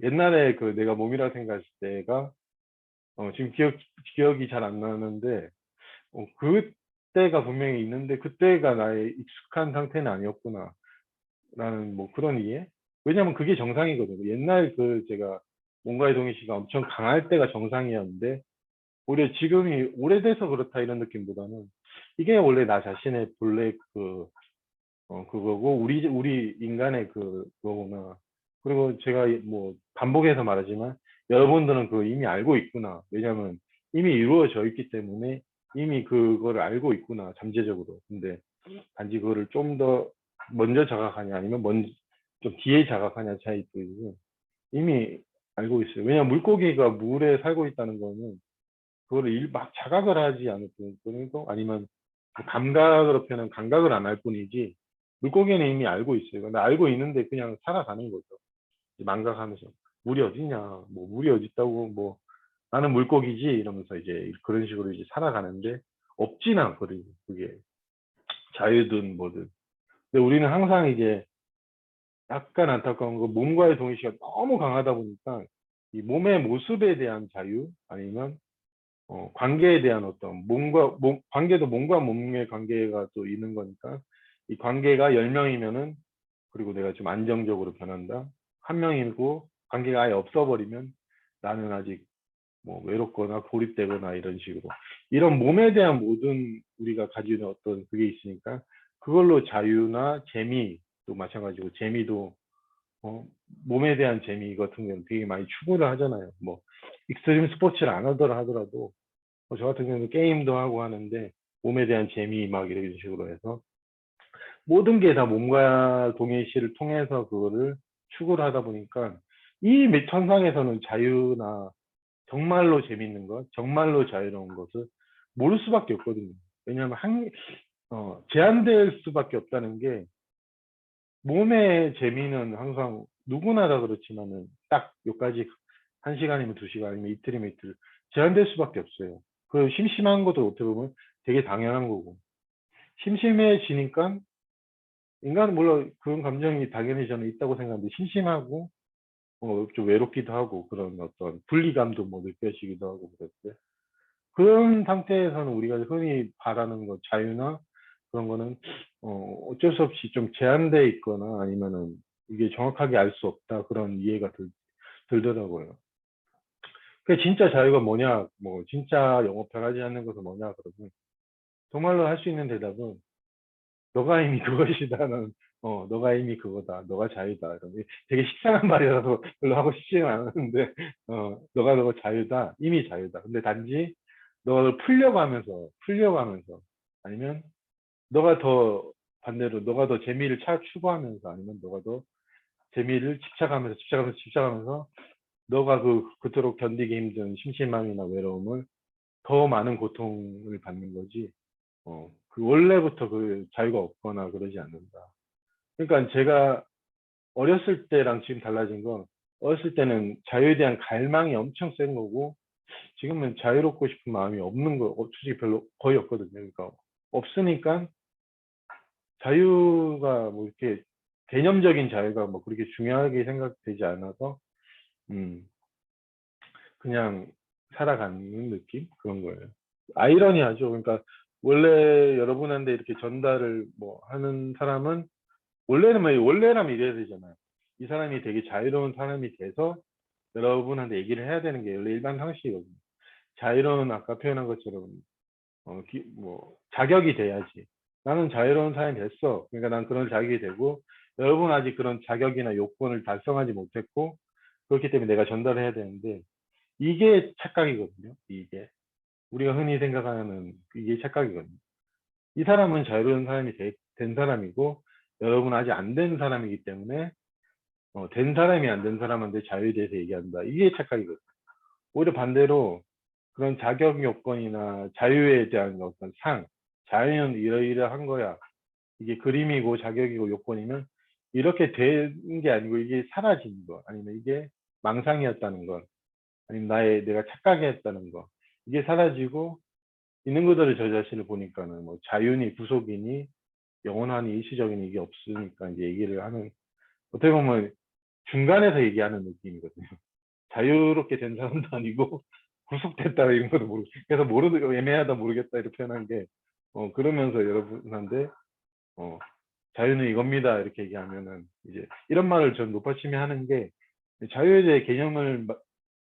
옛날에 그 내가 몸이라 생각했을 때가 지금 기억이 잘 안 나는데 그때가 분명히 있는데 그때가 나의 익숙한 상태는 아니었구나 라는 뭐 그런 이해. 왜냐면 그게 정상이거든요. 옛날 제가 뭔가의 동의시가 엄청 강할 때가 정상이었는데 오히려 지금이 오래돼서 그렇다 이런 느낌보다는 이게 원래 나 자신의 본래 그거고 우리 인간의 그거구나. 그리고 제가 뭐 반복해서 말하지만 여러분들은 그거 이미 알고 있구나. 왜냐하면 이미 이루어져 있기 때문에 이미 그거를 알고 있구나. 잠재적으로. 근데 단지 그거를 좀 더 먼저 자각하냐 아니면 좀 뒤에 자각하냐 차이뿐이고 이미 알고 있어요. 왜냐하면 물고기가 물에 살고 있다는 거는 그거를 막 자각을 하지 않을 뿐이고 아니면 감각으로 표현하면 감각을 안 할 뿐이지 물고기는 이미 알고 있어요. 근데 알고 있는데 그냥 살아가는 거죠. 망각하면서 물이 어디냐, 뭐 물이 어디 있다고, 뭐 나는 물고기지 이러면서 이제 그런 식으로 이제 살아가는데 없지는 않거든요. 그게 자유든 뭐든. 근데 우리는 항상 이제 약간 안타까운 거 몸과의 동일시가 너무 강하다 보니까 이 몸의 모습에 대한 자유 아니면 관계에 대한 어떤 관계도 몸과 몸의 관계가 또 있는 거니까 이 관계가 10명이면은 그리고 내가 좀 안정적으로 변한다. 한 명이고 관계가 아예 없어버리면 나는 아직 뭐 외롭거나 고립되거나 이런 식으로 이런 몸에 대한 모든 우리가 가지고 있는 어떤 그게 있으니까 그걸로 자유나 재미도 마찬가지고 재미도 몸에 대한 재미 같은 경우는 되게 많이 추구를 하잖아요. 뭐 익스트림 스포츠를 안 하더라도 저 같은 경우는 게임도 하고 하는데 몸에 대한 재미 막 이런 식으로 해서 모든 게 다 몸과 동일시를 통해서 그거를 추구를 하다 보니까 이 천상에서는 자유나 정말로 재밌는 것, 정말로 자유로운 것을 모를 수밖에 없거든요. 왜냐하면 제한될 수밖에 없다는 게 몸의 재미는 항상 누구나 다 그렇지만은 딱 여기까지 1시간이면 2시간 아니면 이틀이면 이틀 제한될 수밖에 없어요. 그 심심한 것도 어떻게 보면 되게 당연한 거고 심심해지니까 인간은 물론 그런 감정이 당연히 저는 있다고 생각하는데 심심하고 좀 외롭기도 하고 그런 어떤 분리감도 뭐 느껴지기도 하고 그랬어요. 그런 상태에서는 우리가 흔히 바라는 것 자유나 그런 거는 어쩔 수 없이 좀 제한돼 있거나 아니면은 이게 정확하게 알 수 없다 그런 이해가 들더라고요. 그 진짜 자유가 뭐냐, 뭐 진짜 영어 변하지 않는 것은 뭐냐 그러면 정말로 할 수 있는 대답은 너가 이미 그것이다는 너가 이미 그거다, 너가 자유다 이런 되게 식상한 말이라서 별로 하고 싶지는 않았는데 너가 자유다, 이미 자유다. 근데 단지 너를 풀려가면서 아니면 너가 더 반대로 너가 더 재미를 추구하면서 아니면 너가 더 재미를 집착하면서 너가 그토록 견디기 힘든 심심함이나 외로움을 더 많은 고통을 받는 거지 그 원래부터 그 자유가 없거나 그러지 않는다. 그러니까 제가 어렸을 때랑 지금 달라진 건 어렸을 때는 자유에 대한 갈망이 엄청 센 거고 지금은 자유롭고 싶은 마음이 없는 거 솔직히 별로 거의 없거든요. 그러니까 없으니까 자유가 뭐 이렇게 개념적인 자유가 뭐 그렇게 중요하게 생각되지 않아서 그냥 살아가는 느낌 그런 거예요. 아이러니하죠. 그러니까 원래 여러분한테 이렇게 전달을 뭐 하는 사람은 원래라면 이래야 되잖아요. 이 사람이 되게 자유로운 사람이 돼서 여러분한테 얘기를 해야 되는 게 원래 일반 상식이거든요. 자유로운 아까 표현한 것처럼 뭐 자격이 돼야지. 나는 자유로운 사람이 됐어. 그러니까 난 그런 자격이 되고 여러분 아직 그런 자격이나 요건을 달성하지 못했고 그렇기 때문에 내가 전달해야 되는데 이게 착각이거든요. 이게 우리가 흔히 생각하는 이게 착각이거든요. 이 사람은 자유로운 사람이 된 사람이고 여러분은 아직 안 된 사람이기 때문에 된 사람이 안 된 사람한테 자유에 대해서 얘기한다. 이게 착각이거든요. 오히려 반대로 그런 자격 요건이나 자유에 대한 어떤 자유는 이러이러한 거야. 이게 그림이고 자격이고 요건이면 이렇게 된 게 아니고 이게 사라진 거 아니면 이게 망상이었다는 것 아니면 내가 착각했다는 거 이게 사라지고 있는 그대로 저 자신을 보니까는 뭐 자유니 구속이니 영원하니 일시적이니 이게 없으니까 이제 얘기를 하는 어떻게 보면 중간에서 얘기하는 느낌이거든요. 자유롭게 된 사람도 아니고 구속됐다 이런 것도 모르고 그래서 애매하다 모르겠다 이렇게 표현한 게 그러면서 여러분한테 자유는 이겁니다 이렇게 얘기하면은 이제 이런 말을 전 높아침해 하는 게 자유에 대해 개념을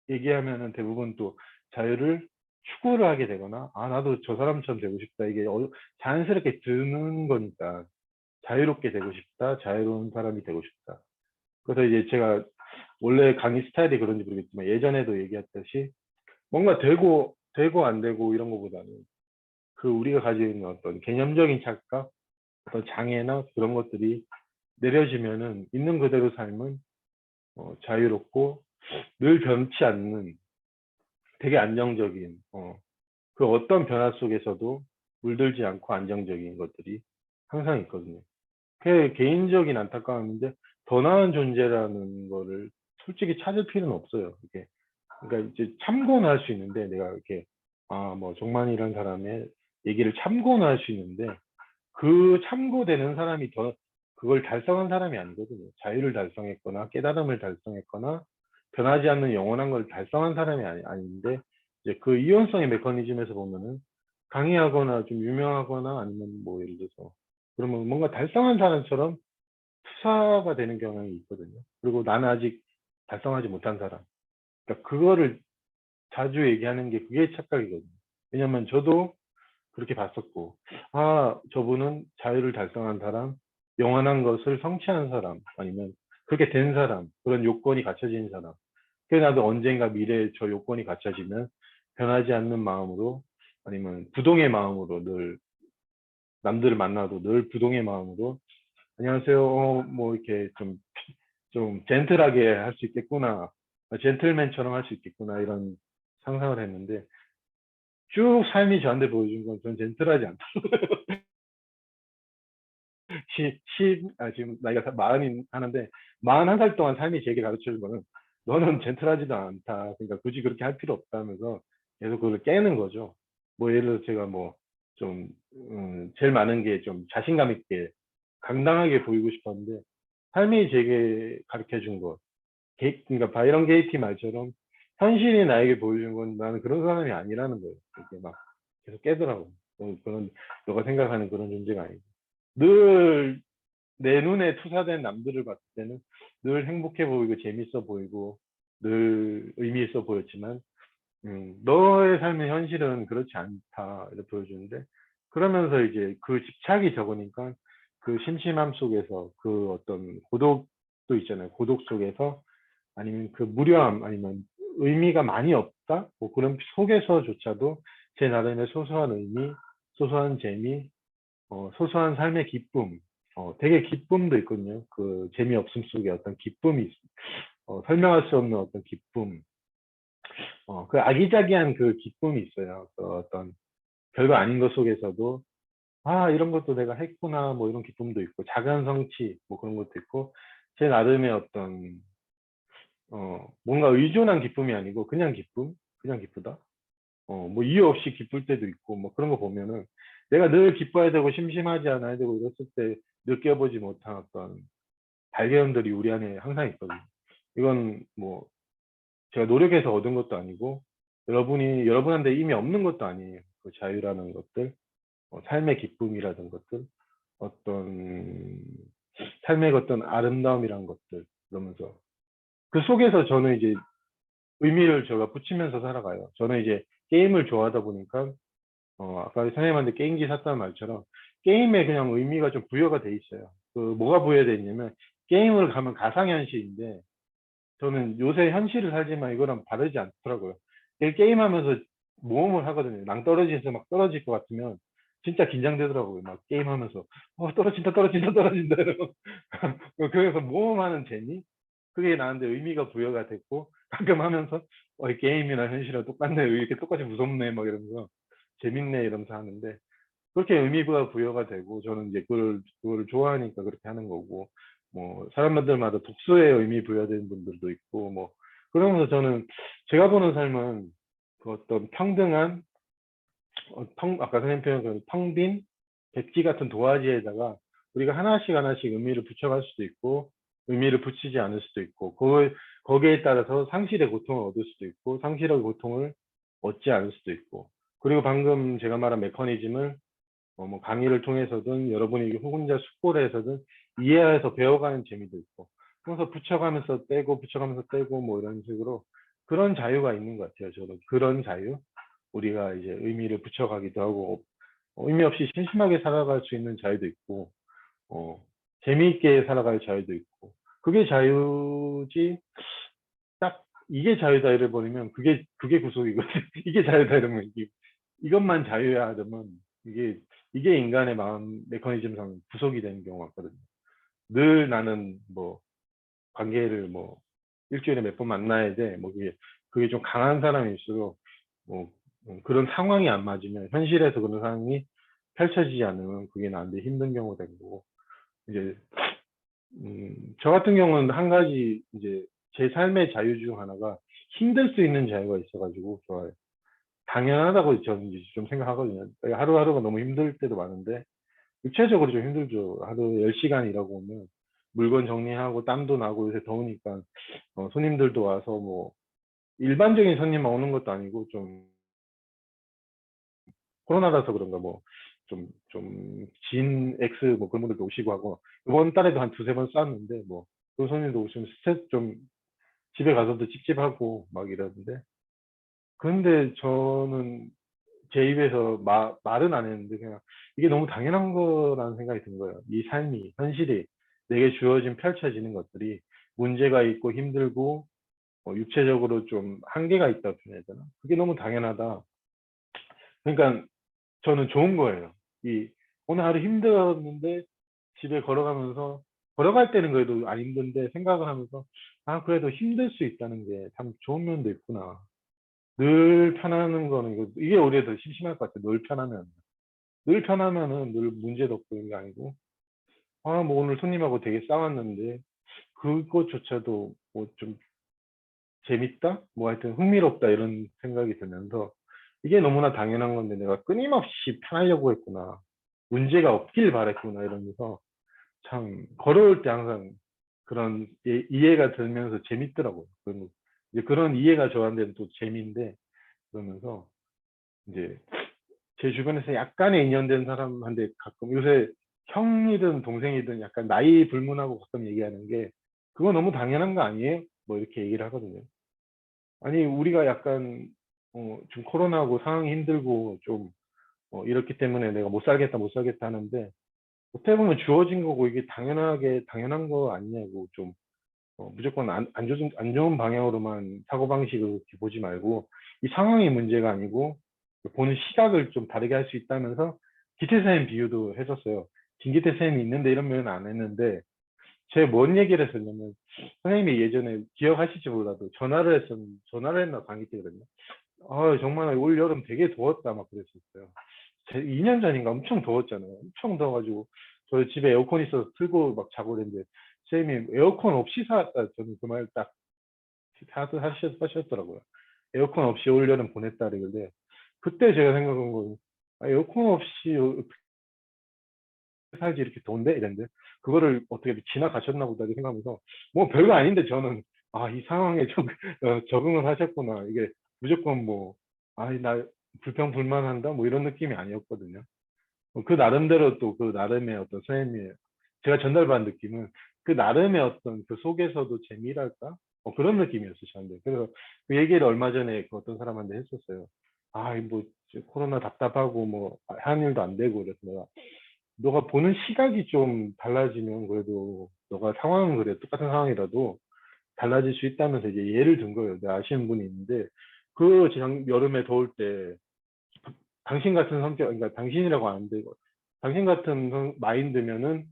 얘기하면은 대부분 또 자유를 추구를 하게 되거나 아 나도 저 사람처럼 되고 싶다 이게 자연스럽게 드는 거니까 자유롭게 되고 싶다 자유로운 사람이 되고 싶다 그래서 이제 제가 원래 강의 스타일이 그런지 모르겠지만 예전에도 얘기했듯이 뭔가 되고 안 되고 이런 것보다는 그 우리가 가지고 있는 어떤 개념적인 착각 어떤 장애나 그런 것들이 내려지면은 있는 그대로 삶은 자유롭고 늘 변치 않는 되게 안정적인 그 어떤 변화 속에서도 물들지 않고 안정적인 것들이 항상 있거든요. 그 개인적인 안타까움인데 더 나은 존재라는 거를 솔직히 찾을 필요는 없어요. 이게 그러니까 이제 참고는 할 수 있는데 내가 이렇게 뭐 정만이라는 사람의 얘기를 참고는 할 수 있는데 그 참고되는 사람이 더 그걸 달성한 사람이 아니거든요. 자유를 달성했거나 깨달음을 달성했거나 변하지 않는 영원한 걸 달성한 사람이 아닌데 이제 그 이원성의 메커니즘에서 보면은 강의하거나 좀 유명하거나 아니면 뭐 예를 들어서 그러면 뭔가 달성한 사람처럼 투사가 되는 경향이 있거든요. 그리고 나는 아직 달성하지 못한 사람. 그러니까 그거를 자주 얘기하는 게 그게 착각이거든요. 왜냐면 저도 그렇게 봤었고, 저분은 자유를 달성한 사람, 영원한 것을 성취한 사람, 아니면 그렇게 된 사람, 그런 요건이 갖춰진 사람. 그래서 나도 언젠가 미래에 저 요건이 갖춰지면 변하지 않는 마음으로, 아니면 부동의 마음으로 늘 남들을 만나도 늘 부동의 마음으로 안녕하세요. 뭐 이렇게 좀 젠틀하게 할 수 있겠구나. 젠틀맨처럼 할 수 있겠구나. 이런 상상을 했는데 쭉 삶이 저한테 보여준 건 전 젠틀하지 않다. 지금 나이가 마흔이 하는데 41살 동안 삶이 제게 가르쳐준 거는 너는 젠틀하지도 않다. 그러니까 굳이 그렇게 할 필요 없다면서 계속 그걸 깨는 거죠. 뭐 예를 들어서 제가 뭐 좀 제일 많은 게 좀 자신감 있게 당당하게 보이고 싶었는데 삶이 제게 가르쳐 준 거. 그러니까 바이런 게이티 말처럼 현실이 나에게 보여준 건 나는 그런 사람이 아니라는 거예요. 이렇게 막 계속 깨더라고. 그런 너가 생각하는 그런 존재가 아니고 늘 내 눈에 투사된 남들을 봤을 때는 늘 행복해 보이고 재밌어 보이고 늘 의미 있어 보였지만 너의 삶의 현실은 그렇지 않다 이렇게 보여주는데 그러면서 이제 그 집착이 적으니까 그 심심함 속에서 그 어떤 고독도 있잖아요. 고독 속에서 아니면 그 무료함 아니면 의미가 많이 없다 뭐 그런 속에서조차도 제 나름의 소소한 의미 소소한 재미 소소한 삶의 기쁨 되게 기쁨도 있거든요. 그 재미없음 속에 어떤 기쁨이 설명할 수 없는 어떤 기쁨 그 아기자기한 그 기쁨이 있어요. 그 어떤 별거 아닌 것 속에서도 이런 것도 내가 했구나 뭐 이런 기쁨도 있고 작은 성취 뭐 그런 것도 있고 제 나름의 어떤 뭔가 의존한 기쁨이 아니고 그냥 기쁨 그냥 기쁘다 뭐 이유 없이 기쁠 때도 있고 뭐 그런 거 보면은 내가 늘 기뻐야 되고 심심하지 않아야 되고 이랬을 때 느껴보지 못한 어떤 발견들이 우리 안에 항상 있거든요. 이건 뭐 제가 노력해서 얻은 것도 아니고 여러분한테 이미 없는 것도 아니에요. 그 자유라는 것들, 삶의 기쁨이라는 것들, 어떤 삶의 어떤 아름다움이라는 것들 그러면서 그 속에서 저는 이제 의미를 제가 붙이면서 살아가요. 저는 이제 게임을 좋아하다 보니까 아까 선생님한테 게임기 샀다는 말처럼 게임에 그냥 의미가 좀 부여가 돼 있어요. 뭐가 부여되어 있냐면 게임을 가면 가상현실인데 저는 요새 현실을 살지만 이거랑 다르지 않더라고요. 게임하면서 모험을 하거든요. 낭떠러지에서 막 떨어질 것 같으면 진짜 긴장되더라고요. 막 게임하면서 떨어진다 떨어진다 떨어진다 이러고 그래서 모험하는 재미 그게 나한테 의미가 부여가 됐고 가끔 하면서 이 게임이나 현실이랑 똑같네 이렇게 똑같이 무섭네 막 이러면서 재밌네 이러면서 하는데 그렇게 의미가 부여가 되고 저는 이제 그걸 좋아하니까 그렇게 하는 거고 뭐 사람들마다 독서에 의미 부여되는 분들도 있고 뭐 그러면서 저는 제가 보는 삶은 그 어떤 평등한 아까 선생님 표현한 텅빈 백지 같은 도화지에다가 우리가 하나씩 하나씩 의미를 붙여갈 수도 있고 의미를 붙이지 않을 수도 있고 거기에 따라서 상실의 고통을 얻을 수도 있고 상실의 고통을 얻지 않을 수도 있고 그리고 방금 제가 말한 메커니즘을 뭐 강의를 통해서든 여러분이 혼자 숙고를 해서든 이해해서 배워가는 재미도 있고 그래서 붙여가면서 떼고 붙여가면서 떼고 뭐 이런 식으로 그런 자유가 있는 것 같아요. 저는 그런 자유 우리가 이제 의미를 붙여가기도 하고 의미 없이 심심하게 살아갈 수 있는 자유도 있고 어, 재미있게 살아갈 자유도 있고 그게 자유지 딱 이게 자유다 이래버리면 그게 구속이거든. 이게 자유다 이러면 이것만 자유야 하면 이게 인간의 마음 메커니즘상 구속이 되는 경우가 많거든요. 늘 나는 뭐 관계를 뭐 일주일에 몇 번 만나야 돼. 뭐 그게 좀 강한 사람일수록 뭐 그런 상황이 안 맞으면 현실에서 그런 상황이 펼쳐지지 않으면 그게 나한테 힘든 경우가 되는 거고 이제 저 같은 경우는 한 가지 이제 제 삶의 자유 중 하나가 힘들 수 있는 자유가 있어가지고 좋아요. 당연하다고 저는 이제 좀 생각하거든요. 하루하루가 너무 힘들 때도 많은데 육체적으로 좀 힘들죠. 하루 10시간 일하고 오면 물건 정리하고 땀도 나고 요새 더우니까 손님들도 와서 뭐 일반적인 손님만 오는 것도 아니고 좀 코로나라서 그런가 뭐 진 X 뭐 그런 분들도 오시고 하고 이번 달에도 한 두세 번 쐈는데 뭐 그 손님도 오시면 스트레스 좀 집에 가서도 찝찝하고 막 이러는데 근데 저는 제 입에서 말은 안 했는데 그냥 이게 너무 당연한 거라는 생각이 든 거예요. 이 삶이 현실이 내게 주어진 펼쳐지는 것들이 문제가 있고 힘들고 육체적으로 좀 한계가 있다고 표현해야 되나? 그게 너무 당연하다. 그러니까 저는 좋은 거예요. 오늘 하루 힘들었는데 집에 걸어가면서 걸어갈 때는 그래도 안 힘든데 생각을 하면서 그래도 힘들 수 있다는 게 참 좋은 면도 있구나. 늘 편하는 거는 이게 오히려 더 심심할 것 같아요. 늘 편하면은 늘 문제도 없고 이런 게 아니고 뭐 오늘 손님하고 되게 싸웠는데 그것조차도 뭐 좀 재밌다? 뭐 하여튼 흥미롭다 이런 생각이 들면서 이게 너무나 당연한 건데 내가 끊임없이 편하려고 했구나. 문제가 없길 바랬구나 이러면서 참 걸어올 때 항상 그런 이해가 들면서 재밌더라고요. 이제 그런 이해가 저한테는 또 재미인데 그러면서 이제 제 주변에서 약간의 인연된 사람한테 가끔 요새 형이든 동생이든 약간 나이 불문하고 가끔 얘기하는 게 그거 너무 당연한 거 아니에요? 뭐 이렇게 얘기를 하거든요. 아니 우리가 약간 좀 코로나고 상황이 힘들고 좀 이렇기 때문에 내가 못 살겠다 못 살겠다 하는데 어떻게 보면 주어진 거고 이게 당연한 거 아니냐고 좀 무조건 안 좋은 방향으로만 사고방식을 이렇게 보지 말고 이 상황이 문제가 아니고 보는 시각을 좀 다르게 할 수 있다면서 기태 선생님 비유도 해줬어요. 김기태 선생님이 있는데 이런 면은 안 했는데 제가 뭔 얘기를 했었냐면 선생님이 예전에 기억하실지 몰라도 전화를 했나 강의 때거든요. 정말 올 여름 되게 더웠다 막 그랬었어요. 2년 전인가 엄청 더웠잖아요. 엄청 더워가지고 저희 집에 에어컨 있어서 틀고 막 자고 그랬는데 선생님이 에어컨 없이 살았다 저는 그 말 딱 하셨더라고요. 에어컨 없이 올 여름 보냈다 그러길래 그때 제가 생각한 거 에어컨 없이 어떻게 살지 이렇게 더운데 이랬는데 그거를 어떻게 지나가셨나 보다 이렇게 생각하면서 뭐 별거 아닌데 저는 이 상황에 좀 적응을 하셨구나 이게 무조건 뭐 나 불평불만한다 뭐 이런 느낌이 아니었거든요. 그 나름대로 또 그 나름의 어떤 선생님의 제가 전달받은 느낌은 그 나름의 어떤 그 속에서도 재미랄까? 그런 느낌이었어요, 저한테. 그래서 그 얘기를 얼마 전에 그 어떤 사람한테 했었어요. 뭐 코로나 답답하고 뭐 한 일도 안 되고 그래서 내가 너가 보는 시각이 좀 달라지면 그래도 너가 상황은 그래 똑같은 상황이라도 달라질 수 있다면서 이제 예를 든 거예요. 내가 아시는 분이 있는데 그 여름에 더울 때 당신 같은 성격, 그러니까 당신이라고 하는데 당신 같은 마인드면은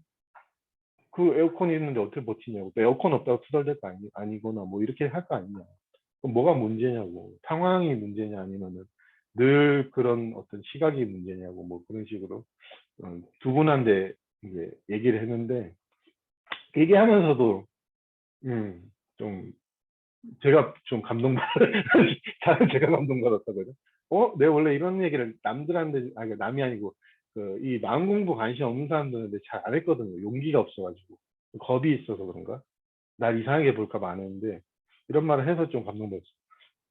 그 에어컨이 있는데 어떻게 버티냐고. 또 에어컨 없다고 투덜댈 거 아니거나 뭐 이렇게 할 거 아니냐. 그럼 뭐가 문제냐고. 상황이 문제냐 아니면은 늘 그런 어떤 시각이 문제냐고 뭐 그런 식으로 두 분한테 이제 얘기를 했는데 얘기하면서도 좀 제가 좀 감동받 제가 감동받았다고요. 내가 원래 이런 얘기를 남들한테 아니 남이 아니고 그 이 마음 공부 관심 없는 사람들한테 잘 안 했거든요. 용기가 없어가지고 겁이 있어서 그런가? 날 이상하게 볼까 봐 안 했는데 이런 말을 해서 좀 감동받았어요.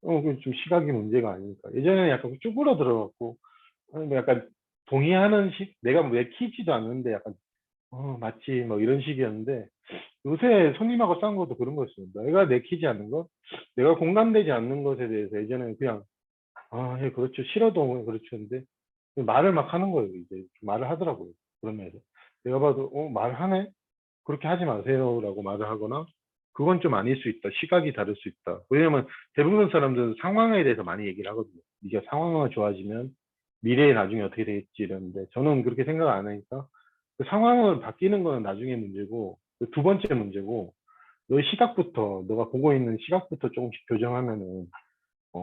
그좀 시각이 문제가 아니니까. 예전에는 약간 쭈그러들어갖고 뭐 약간 동의하는 식 내가 왜 키지도 않는데 약간 맞지 뭐 이런 식이었는데 요새 손님하고 싸운 것도 그런 거였습니다. 내가 내키지 않는 것, 내가 공감되지 않는 것에 대해서 예전에는 그냥 예, 그렇죠. 싫어도 그렇죠. 근데 말을 막 하는 거예요. 이제 말을 하더라고요. 그런 면에서. 내가 봐도 말하네? 그렇게 하지 마세요라고 말을 하거나 그건 좀 아닐 수 있다. 시각이 다를 수 있다. 왜냐면 대부분 사람들은 상황에 대해서 많이 얘기를 하거든요. 네가 상황이 좋아지면 미래에 나중에 어떻게 되겠지 이러는데 저는 그렇게 생각 안 하니까 그 상황을 바뀌는 거는 나중에 문제고 그두 번째 문제고 너의 시각부터 너가 보고 있는 시각부터 조금씩 교정하면은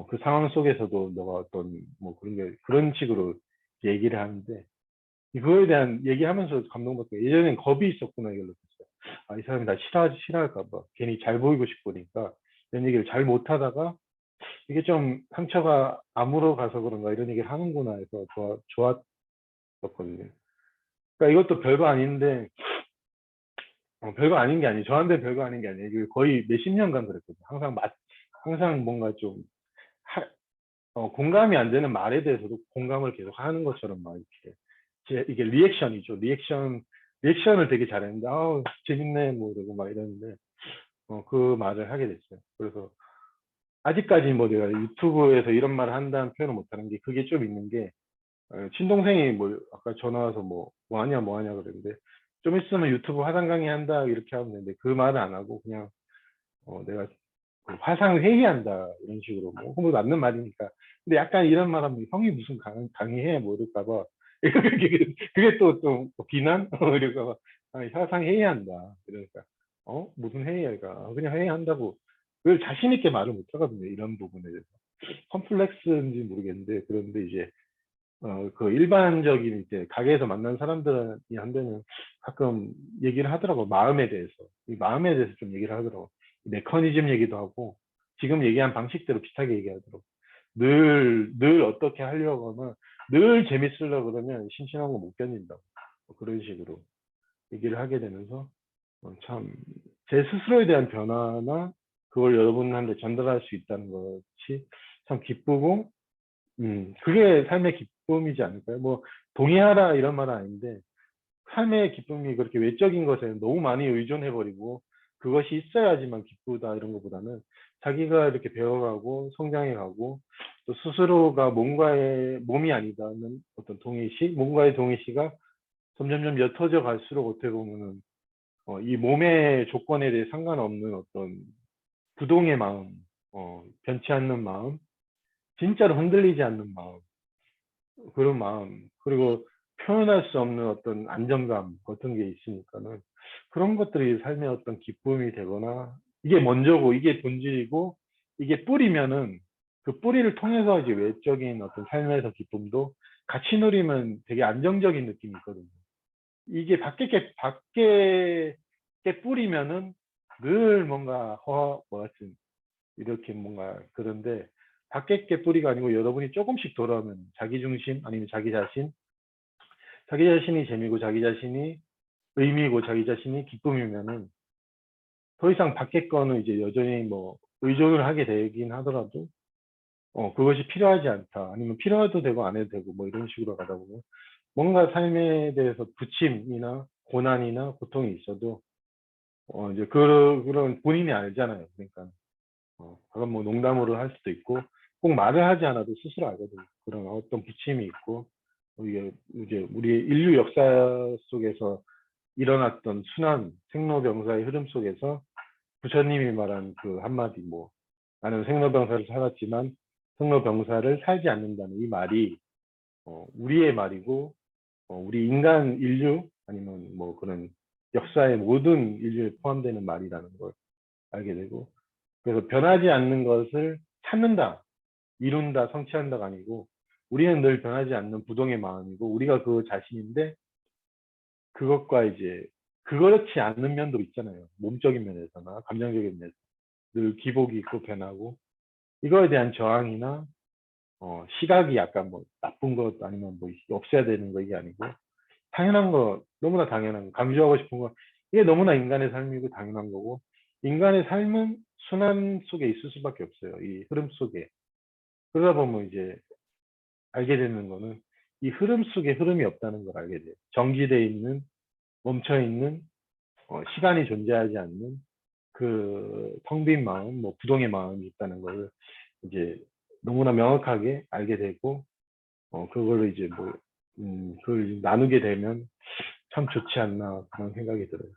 그 상황 속에서도 너가 어떤 뭐 그런 게 그런 식으로 얘기를 하는데 그거에 대한 얘기하면서 감동받고 예전엔 겁이 있었구나 이걸 느꼈어요. 이 사람이 나 싫어할까 봐 괜히 잘 보이고 싶으니까 이런 얘기를 잘 못하다가 이게 좀 상처가 아물어 가서 그런가 이런 얘기를 하는구나 해서 좋았었거든요. 그러니까 이것도 별거 아닌데 별거 아닌 게 아니에요. 저한테 별거 아닌 게 아니에요. 이게 거의 몇십 년간 그랬거든요. 항상 뭔가 좀 공감이 안 되는 말에 대해서도 공감을 계속 하는 것처럼 막 이렇게 이게 리액션이죠. 리액션을 되게 잘했는데 재밌네 뭐 이러고 막 이러는데 그 말을 하게 됐어요. 그래서 아직까지 뭐 내가 유튜브에서 이런 말을 한다는 표현을 못하는 게 그게 좀 있는 게 친동생이 뭐 아까 전화 와서 뭐 하냐 그랬는데 좀 있으면 유튜브 화상 강의 한다 이렇게 하면 되는데 그 말을 안 하고 그냥 내가 그 화상 회의한다 이런 식으로 뭐 맞는 말이니까 근데 약간 이런 말하면 형이 무슨 강의해 뭐 이럴까 봐 그게 또 비난 이럴까 봐 화상 회의한다 이러니까 무슨 회의야 그냥 회의한다고 그걸 자신 있게 말을 못 하거든요 이런 부분에 대해서 컴플렉스인지 모르겠는데 그런데 이제 그 일반적인 이제 가게에서 만난 사람들이 한테는 가끔 얘기를 하더라고 마음에 대해서 이 마음에 대해서 좀 얘기를 하더라고 메커니즘 얘기도 하고 지금 얘기한 방식대로 비슷하게 얘기하더라고 늘 어떻게 하려고 하면 늘 재밌으려고 그러면 심심한 거 못 견딘다고 그런 식으로 얘기를 하게 되면서 참 제 스스로에 대한 변화나 그걸 여러분한테 전달할 수 있다는 것이 참 기쁘고 그게 삶의 기쁨이지 않을까요? 뭐 동의하라 이런 말은 아닌데 삶의 기쁨이 그렇게 외적인 것에 너무 많이 의존해버리고 그것이 있어야지만 기쁘다 이런 것보다는 자기가 이렇게 배워가고 성장해가고 또 스스로가 뭔가의 몸이 아니다는 어떤 동의시, 뭔가의 동의시가 점점점 옅어져 갈수록 어떻게 보면은 이 몸의 조건에 대해 상관없는 어떤 부동의 마음, 변치 않는 마음, 진짜로 흔들리지 않는 마음, 그런 마음, 그리고 표현할 수 없는 어떤 안정감 같은 게 있으니까는 그런 것들이 삶의 어떤 기쁨이 되거나 이게 먼저고 이게 본질이고 이게 뿌리면은 그 뿌리를 통해서 이제 외적인 어떤 삶에서 기쁨도 같이 누리면 되게 안정적인 느낌이 있거든요. 이게 밖에 게 뿌리면은 늘 뭔가 뭐 같은 이렇게 뭔가 그런데 밖에 게 뿌리가 아니고 여러분이 조금씩 돌아오면 자기 중심 아니면 자기 자신이 재미고 자기 자신이 의미고 자기 자신이 기쁨이면은 더 이상 밖에 거는 이제 여전히 뭐 의존을 하게 되긴 하더라도 그것이 필요하지 않다 아니면 필요해도 되고 안 해도 되고 뭐 이런 식으로 가다 보면 뭔가 삶에 대해서 부침이나 고난이나 고통이 있어도 이제 그런 본인이 알잖아요. 그러니까 그건 뭐 농담으로 할 수도 있고 꼭 말을 하지 않아도 스스로 알거든요. 그런 어떤 부침이 있고 이게 이제 우리 인류 역사 속에서 일어났던 순환 생로병사의 흐름 속에서 부처님이 말한 그 한마디 뭐 나는 생로병사를 살았지만 생로병사를 살지 않는다는 이 말이 우리의 말이고 우리 인간 인류 아니면 뭐 그런 역사의 모든 인류에 포함되는 말이라는 걸 알게 되고 그래서 변하지 않는 것을 찾는다, 이룬다, 성취한다가 아니고 우리는 늘 변하지 않는 부동의 마음이고 우리가 그 자신인데 그것과 이제 그렇지 않는 면도 있잖아요. 몸적인 면에서나 감정적인 면에서 늘 기복이 있고 변하고 이거에 대한 저항이나 시각이 약간 뭐 나쁜 것 아니면 뭐 없애야 되는 거 이게 아니고 당연한 거 너무나 당연한 거 강조하고 싶은 거 이게 너무나 인간의 삶이고 당연한 거고 인간의 삶은 순환 속에 있을 수밖에 없어요. 이 흐름 속에 그러다 보면 이제 알게 되는 거는 이 흐름 속에 흐름이 없다는 걸 알게 돼요. 정지되어 있는 멈춰 있는 시간이 존재하지 않는 그 텅 빈 마음, 뭐 부동의 마음이 있다는 걸 이제 너무나 명확하게 알게 되고 그걸로 이제 뭐 그걸 나누게 되면 참 좋지 않나 그런 생각이 들어요.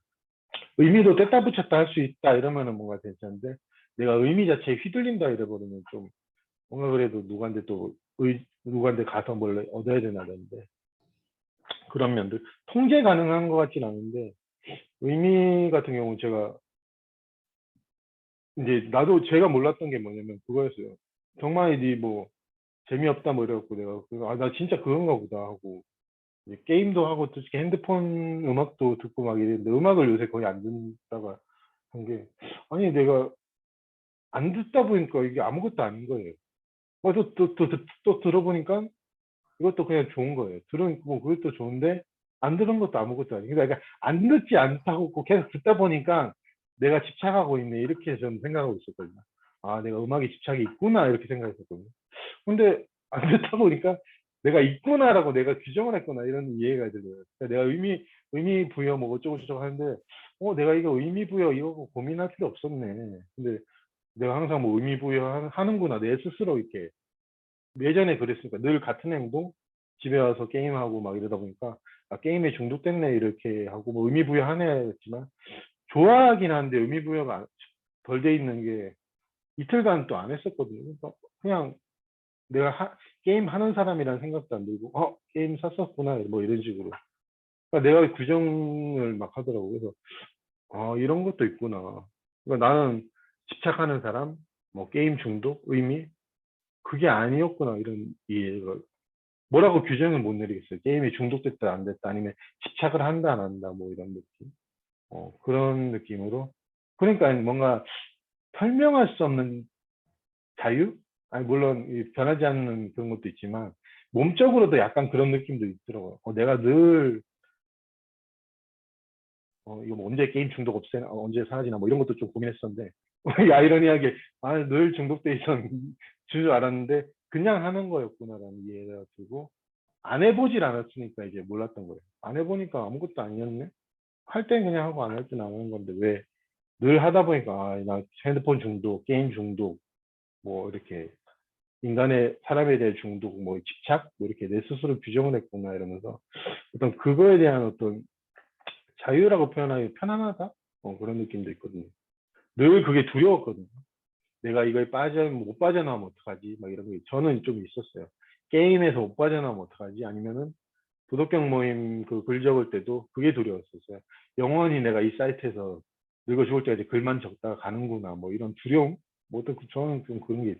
의미도 뗐다 붙였다 할 수 있다 이러면은 뭔가 괜찮은데 내가 의미 자체에 휘둘린다 이래버리면 좀 뭔가 그래도 누구한테 또 누구한테 가서 뭘 얻어야 되나는데 그런 면들 통제 가능한 것 같진 않은데 의미 같은 경우는 제가 이제 나도 제가 몰랐던 게 뭐냐면 그거였어요. 정말 뭐 재미없다 뭐 이래갖고 내가 아 나 진짜 그건가 보다 하고 이제 게임도 하고 또 핸드폰 음악도 듣고 막 이랬는데 음악을 요새 거의 안 듣다가 한 게 아니 내가 안 듣다 보니까 이게 아무것도 아닌 거예요. 또 들어보니까 이것도 그냥 좋은 거예요. 들은 뭐 그것도 좋은데 안 들은 것도 아무것도 아니에요. 그러니까 안 듣지 않다고 계속 듣다 보니까 내가 집착하고 있네 이렇게 저는 생각하고 있었거든요. 아 내가 음악에 집착이 있구나 이렇게 생각했었거든요. 근데 안 듣다 보니까 내가 있구나라고 내가 규정을 했구나 이런 이해가 들어요. 그러니까 내가 의미 부여 뭐 어쩌고 저쩌고 하는데 내가 이거 의미 부여 이거 고민할 필요 없었네. 근데 내가 항상 뭐 의미 부여 하는구나 내 스스로 이렇게 예전에 그랬으니까 늘 같은 행동 집에 와서 게임하고 막 이러다 보니까 아, 게임에 중독됐네 이렇게 하고 뭐 의미 부여하네 했지만 좋아하긴 하는데 의미 부여가 덜 돼 있는 게 이틀간 또 안 했었거든요. 그러니까 그냥 내가 게임 하는 사람이라는 생각도 안 들고 게임 샀었구나 뭐 이런 식으로 그러니까 내가 규정을 막 하더라고. 그래서 이런 것도 있구나. 그러니까 나는 집착하는 사람 뭐 게임 중독 의미 그게 아니었구나 이런 이해가 뭐라고 규정을 못 내리겠어요. 게임이 중독됐다 안 됐다 아니면 집착을 한다 안 한다 뭐 이런 느낌. 그런 느낌으로 그러니까 뭔가 설명할 수 없는 자유? 아니 물론 변하지 않는 그런 것도 있지만 몸적으로도 약간 그런 느낌도 있더라고요. 내가 늘 이거 뭐 언제 게임 중독 없애나 언제 사라지나 뭐 이런 것도 좀 고민했었는데 아이러니하게 늘 중독돼 있던 줄 알았는데 그냥 하는 거였구나라는 이해가 들고 안 해보질 않았으니까 이제 몰랐던 거예요. 안 해보니까 아무것도 아니었네. 할 땐 그냥 하고 안 할 땐 안 하는 건데 왜 늘 하다 보니까 나 핸드폰 중독, 게임 중독, 뭐 이렇게 인간의 사람에 대한 중독, 뭐 집착, 뭐 이렇게 내 스스로 규정을 했구나 이러면서 어떤 그거에 대한 어떤 자유라고 표현하기 편안하다 그런 느낌도 있거든요. 늘 그게 두려웠거든요. 내가 이거에 못 빠져나오면 어떡하지? 막 이런 게 저는 좀 있었어요. 게임에서 못 빠져나오면 어떡하지? 아니면은 도덕경 모임 그 글 적을 때도 그게 두려웠었어요. 영원히 내가 이 사이트에서 늙어 죽을 때까지 글만 적다가 가는구나. 뭐 이런 두려움? 뭐 어떤 저는 좀 그런 게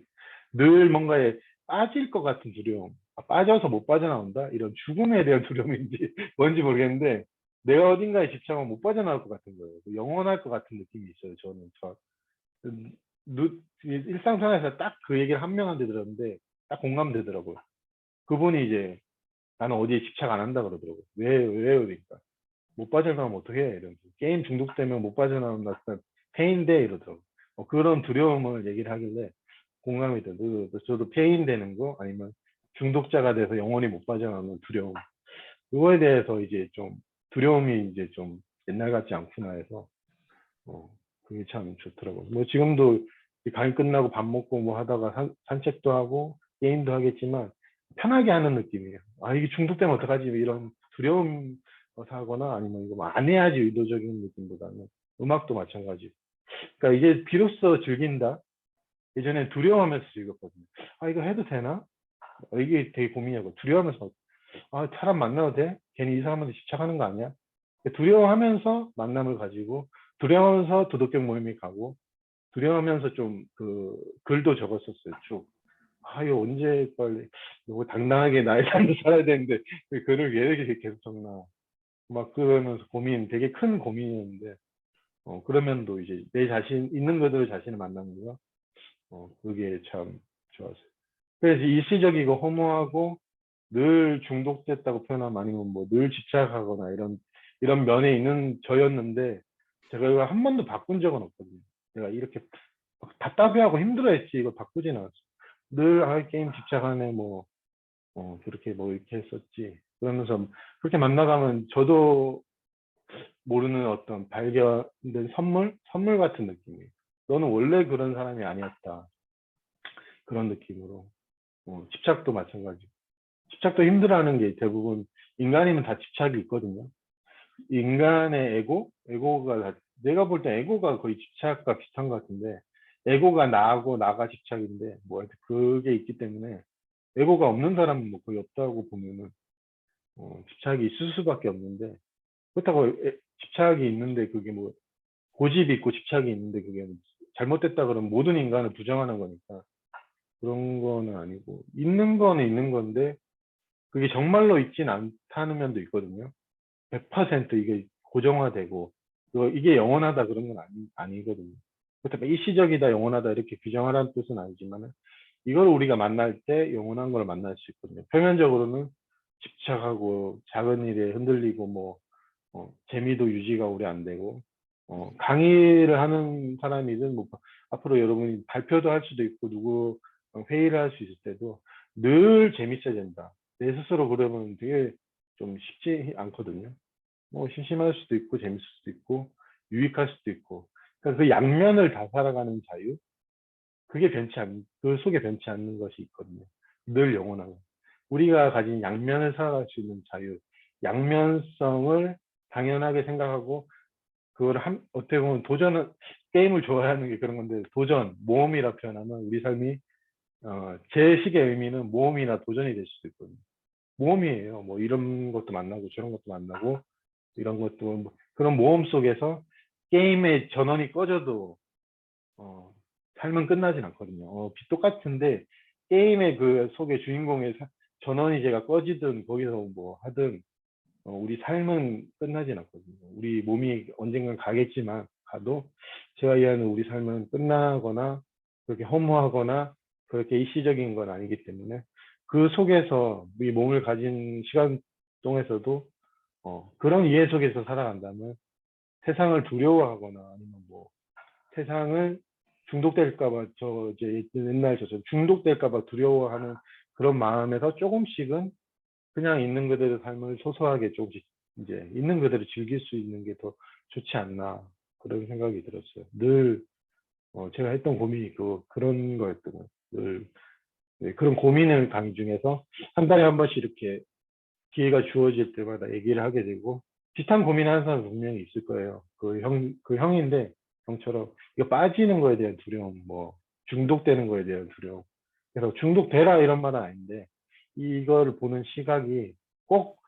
늘 뭔가에 빠질 것 같은 두려움. 빠져서 못 빠져나온다? 이런 죽음에 대한 두려움인지 뭔지 모르겠는데 내가 어딘가에 집착하면 못 빠져나올 것 같은 거예요. 영원할 것 같은 느낌이 있어요. 저는 일상생활에서 딱 그 얘기를 한 명한테 들었는데 딱 공감되더라고요. 그분이 이제 나는 어디에 집착 안 한다 그러더라고요. 왜요? 그러니까. 못 빠져나오면 어떻게 해? 이러면서. 게임 중독되면 못 빠져나온다. 페인돼 이러더라고요. 그런 두려움을 얘기를 하길래 공감이 돼요. 저도 페인되는 거 아니면 중독자가 돼서 영원히 못 빠져나오는 두려움. 그거에 대해서 이제 좀 두려움이 이제 좀 옛날 같지 않구나 해서 그게 참 좋더라고요. 뭐 지금도 강의 끝나고 밥 먹고 뭐 하다가 산책도 하고 게임도 하겠지만 편하게 하는 느낌이에요. 아, 이게 중독되면 어떡하지? 이런 두려움 사거나 아니면 이거 뭐안 해야지 의도적인 느낌보다는 음악도 마찬가지. 그러니까 이게 비로소 즐긴다. 예전에 두려워하면서 즐겼거든요. 아, 이거 해도 되나? 이게 되게 고민이고 두려워하면서 아, 사람 만나도 돼? 괜히 이 사람한테 집착하는 거 아니야? 두려워하면서 만남을 가지고 두려워하면서 도덕경 모임에 가고 두려워하면서 좀 그 글도 적었었어요. 쭉. 아, 이거 언제 빨리 너무 당당하게 나의 삶을 살아야 되는데 그 글을 왜 이렇게 계속 적나? 막 그러면서 되게 큰 고민이었는데 그러면도 이제 내 자신 있는 그대로 자신을 만나는 거 그게 참 좋았어요. 그래서 일시적이고 허무하고 늘 중독됐다고 표현하면 아니면 뭐 늘 집착하거나 이런 면에 있는 저였는데 제가 이걸 한 번도 바꾼 적은 없거든요. 내가 이렇게 막 답답해하고 힘들어했지 이걸 바꾸진 않았어. 늘 게임 집착하네 뭐 그렇게 뭐 이렇게 했었지. 그러면서 그렇게 만나가면 저도 모르는 어떤 발견된 선물 같은 느낌이에요. 너는 원래 그런 사람이 아니었다. 그런 느낌으로. 집착도 마찬가지. 집착도 힘들어하는 게 대부분 인간이면 다 집착이 있거든요. 인간의 에고가 내가 볼 때 에고가 거의 집착과 비슷한 것 같은데 에고가 나하고 나가 집착인데 뭐 하여튼 그게 있기 때문에 에고가 없는 사람은 뭐 거의 없다고 보면은 집착이 있을 수밖에 없는데 그렇다고 집착이 있는데 그게 뭐 고집이 있고 집착이 있는데 그게 잘못됐다 그러면 모든 인간을 부정하는 거니까 그런 거는 아니고 있는 거는 있는 건데 그게 정말로 있진 않다는 면도 있거든요. 100% 이게 고정화되고 이게 영원하다 그런 건 아니거든요. 그렇다면 일시적이다 영원하다 이렇게 규정하라는 뜻은 아니지만 이걸 우리가 만날 때 영원한 걸 만날 수 있거든요. 표면적으로는 집착하고 작은 일에 흔들리고 뭐 재미도 유지가 오래 안 되고 강의를 하는 사람이든 뭐 앞으로 여러분이 발표도 할 수도 있고 누구 회의를 할 수 있을 때도 늘 재밌어야 된다. 내 스스로 그러면 되게 좀 쉽지 않거든요. 뭐 심심할 수도 있고 재밌을 수도 있고 유익할 수도 있고 그러니까 그 양면을 다 살아가는 자유 그 속에 변치 않는 것이 있거든요. 늘 영원한 거. 우리가 가진 양면을 살아갈 수 있는 자유, 양면성을 당연하게 생각하고 그걸 어떻게 보면 게임을 좋아하는 게 그런 건데 모험이라 표현하면 우리 삶이 제 식의 의미는 모험이나 도전이 될 수도 있거든요. 모험이에요. 뭐 이런 것도 만나고 저런 것도 만나고 이런 것도 그런 모험 속에서 게임의 전원이 꺼져도 삶은 끝나진 않거든요. 똑같은데 게임의 그 속의 주인공의 전원이 제가 꺼지든 거기서 뭐 하든 우리 삶은 끝나진 않거든요. 우리 몸이 언젠간 가겠지만 가도 제가 이해하는 우리 삶은 끝나거나 그렇게 허무하거나 그렇게 일시적인 건 아니기 때문에 그 속에서 이 몸을 가진 시간 동에서도 그런 이해 속에서 살아간다면 세상을 두려워하거나 아니면 뭐 세상을 중독될까봐 이제 옛날 저처럼 중독될까봐 두려워하는 그런 마음에서 조금씩은 그냥 있는 그대로 삶을 소소하게 조금씩 이제 있는 그대로 즐길 수 있는 게 더 좋지 않나 그런 생각이 들었어요. 늘 제가 했던 고민이 그런 거였던 거예요. 늘 네, 그런 고민을 강의 중에서 한 달에 한 번씩 이렇게 기회가 주어질 때마다 얘기를 하게 되고 비슷한 고민하는 사람 분명히 있을 거예요. 그 형인데 형처럼 이거 빠지는 거에 대한 두려움, 뭐 중독되는 거에 대한 두려움. 그래서 중독되라 이런 말은 아닌데 이거를 보는 시각이 꼭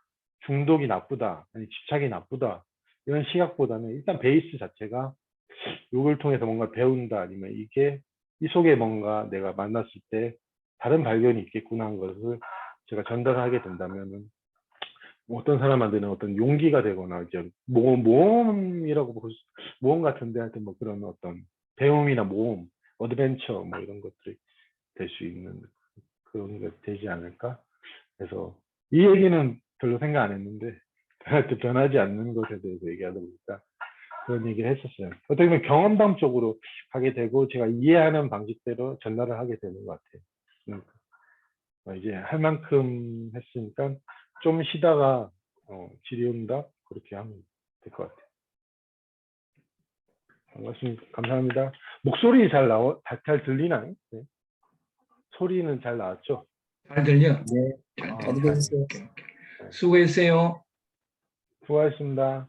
중독이 나쁘다, 아니 집착이 나쁘다 이런 시각보다는 일단 베이스 자체가 이걸 통해서 뭔가 배운다 아니면 이게 이 속에 뭔가 내가 만났을 때 다른 발견이 있겠구나 하는 것을 제가 전달하게 된다면은 어떤 사람한테는 어떤 용기가 되거나 이제 모험이라고 모험 같은데 하여튼 뭐 그런 어떤 배움이나 모험, 어드벤처 뭐 이런 것들이 될 수 있는 그런 게 되지 않을까? 그래서 이 얘기는 별로 생각 안 했는데 하여튼 변하지 않는 것에 대해서 얘기하다 보니까 그런 얘기를 했었어요. 어떻게 보면 경험담 쪽으로 가게 되고 제가 이해하는 방식대로 전달을 하게 되는 것 같아요. 그러니까 이제 할 만큼 했으니까 좀 쉬다가 질의응답 그렇게 하면 될 것 같아요. 반갑습니다. 감사합니다. 목소리 잘 들리나요? 네. 소리는 잘 나왔죠? 잘 들려? 네, 잘 아, 들려. 잘 들렸어요. 오케이, 오케이. 수고했어요. 수고하셨습니다.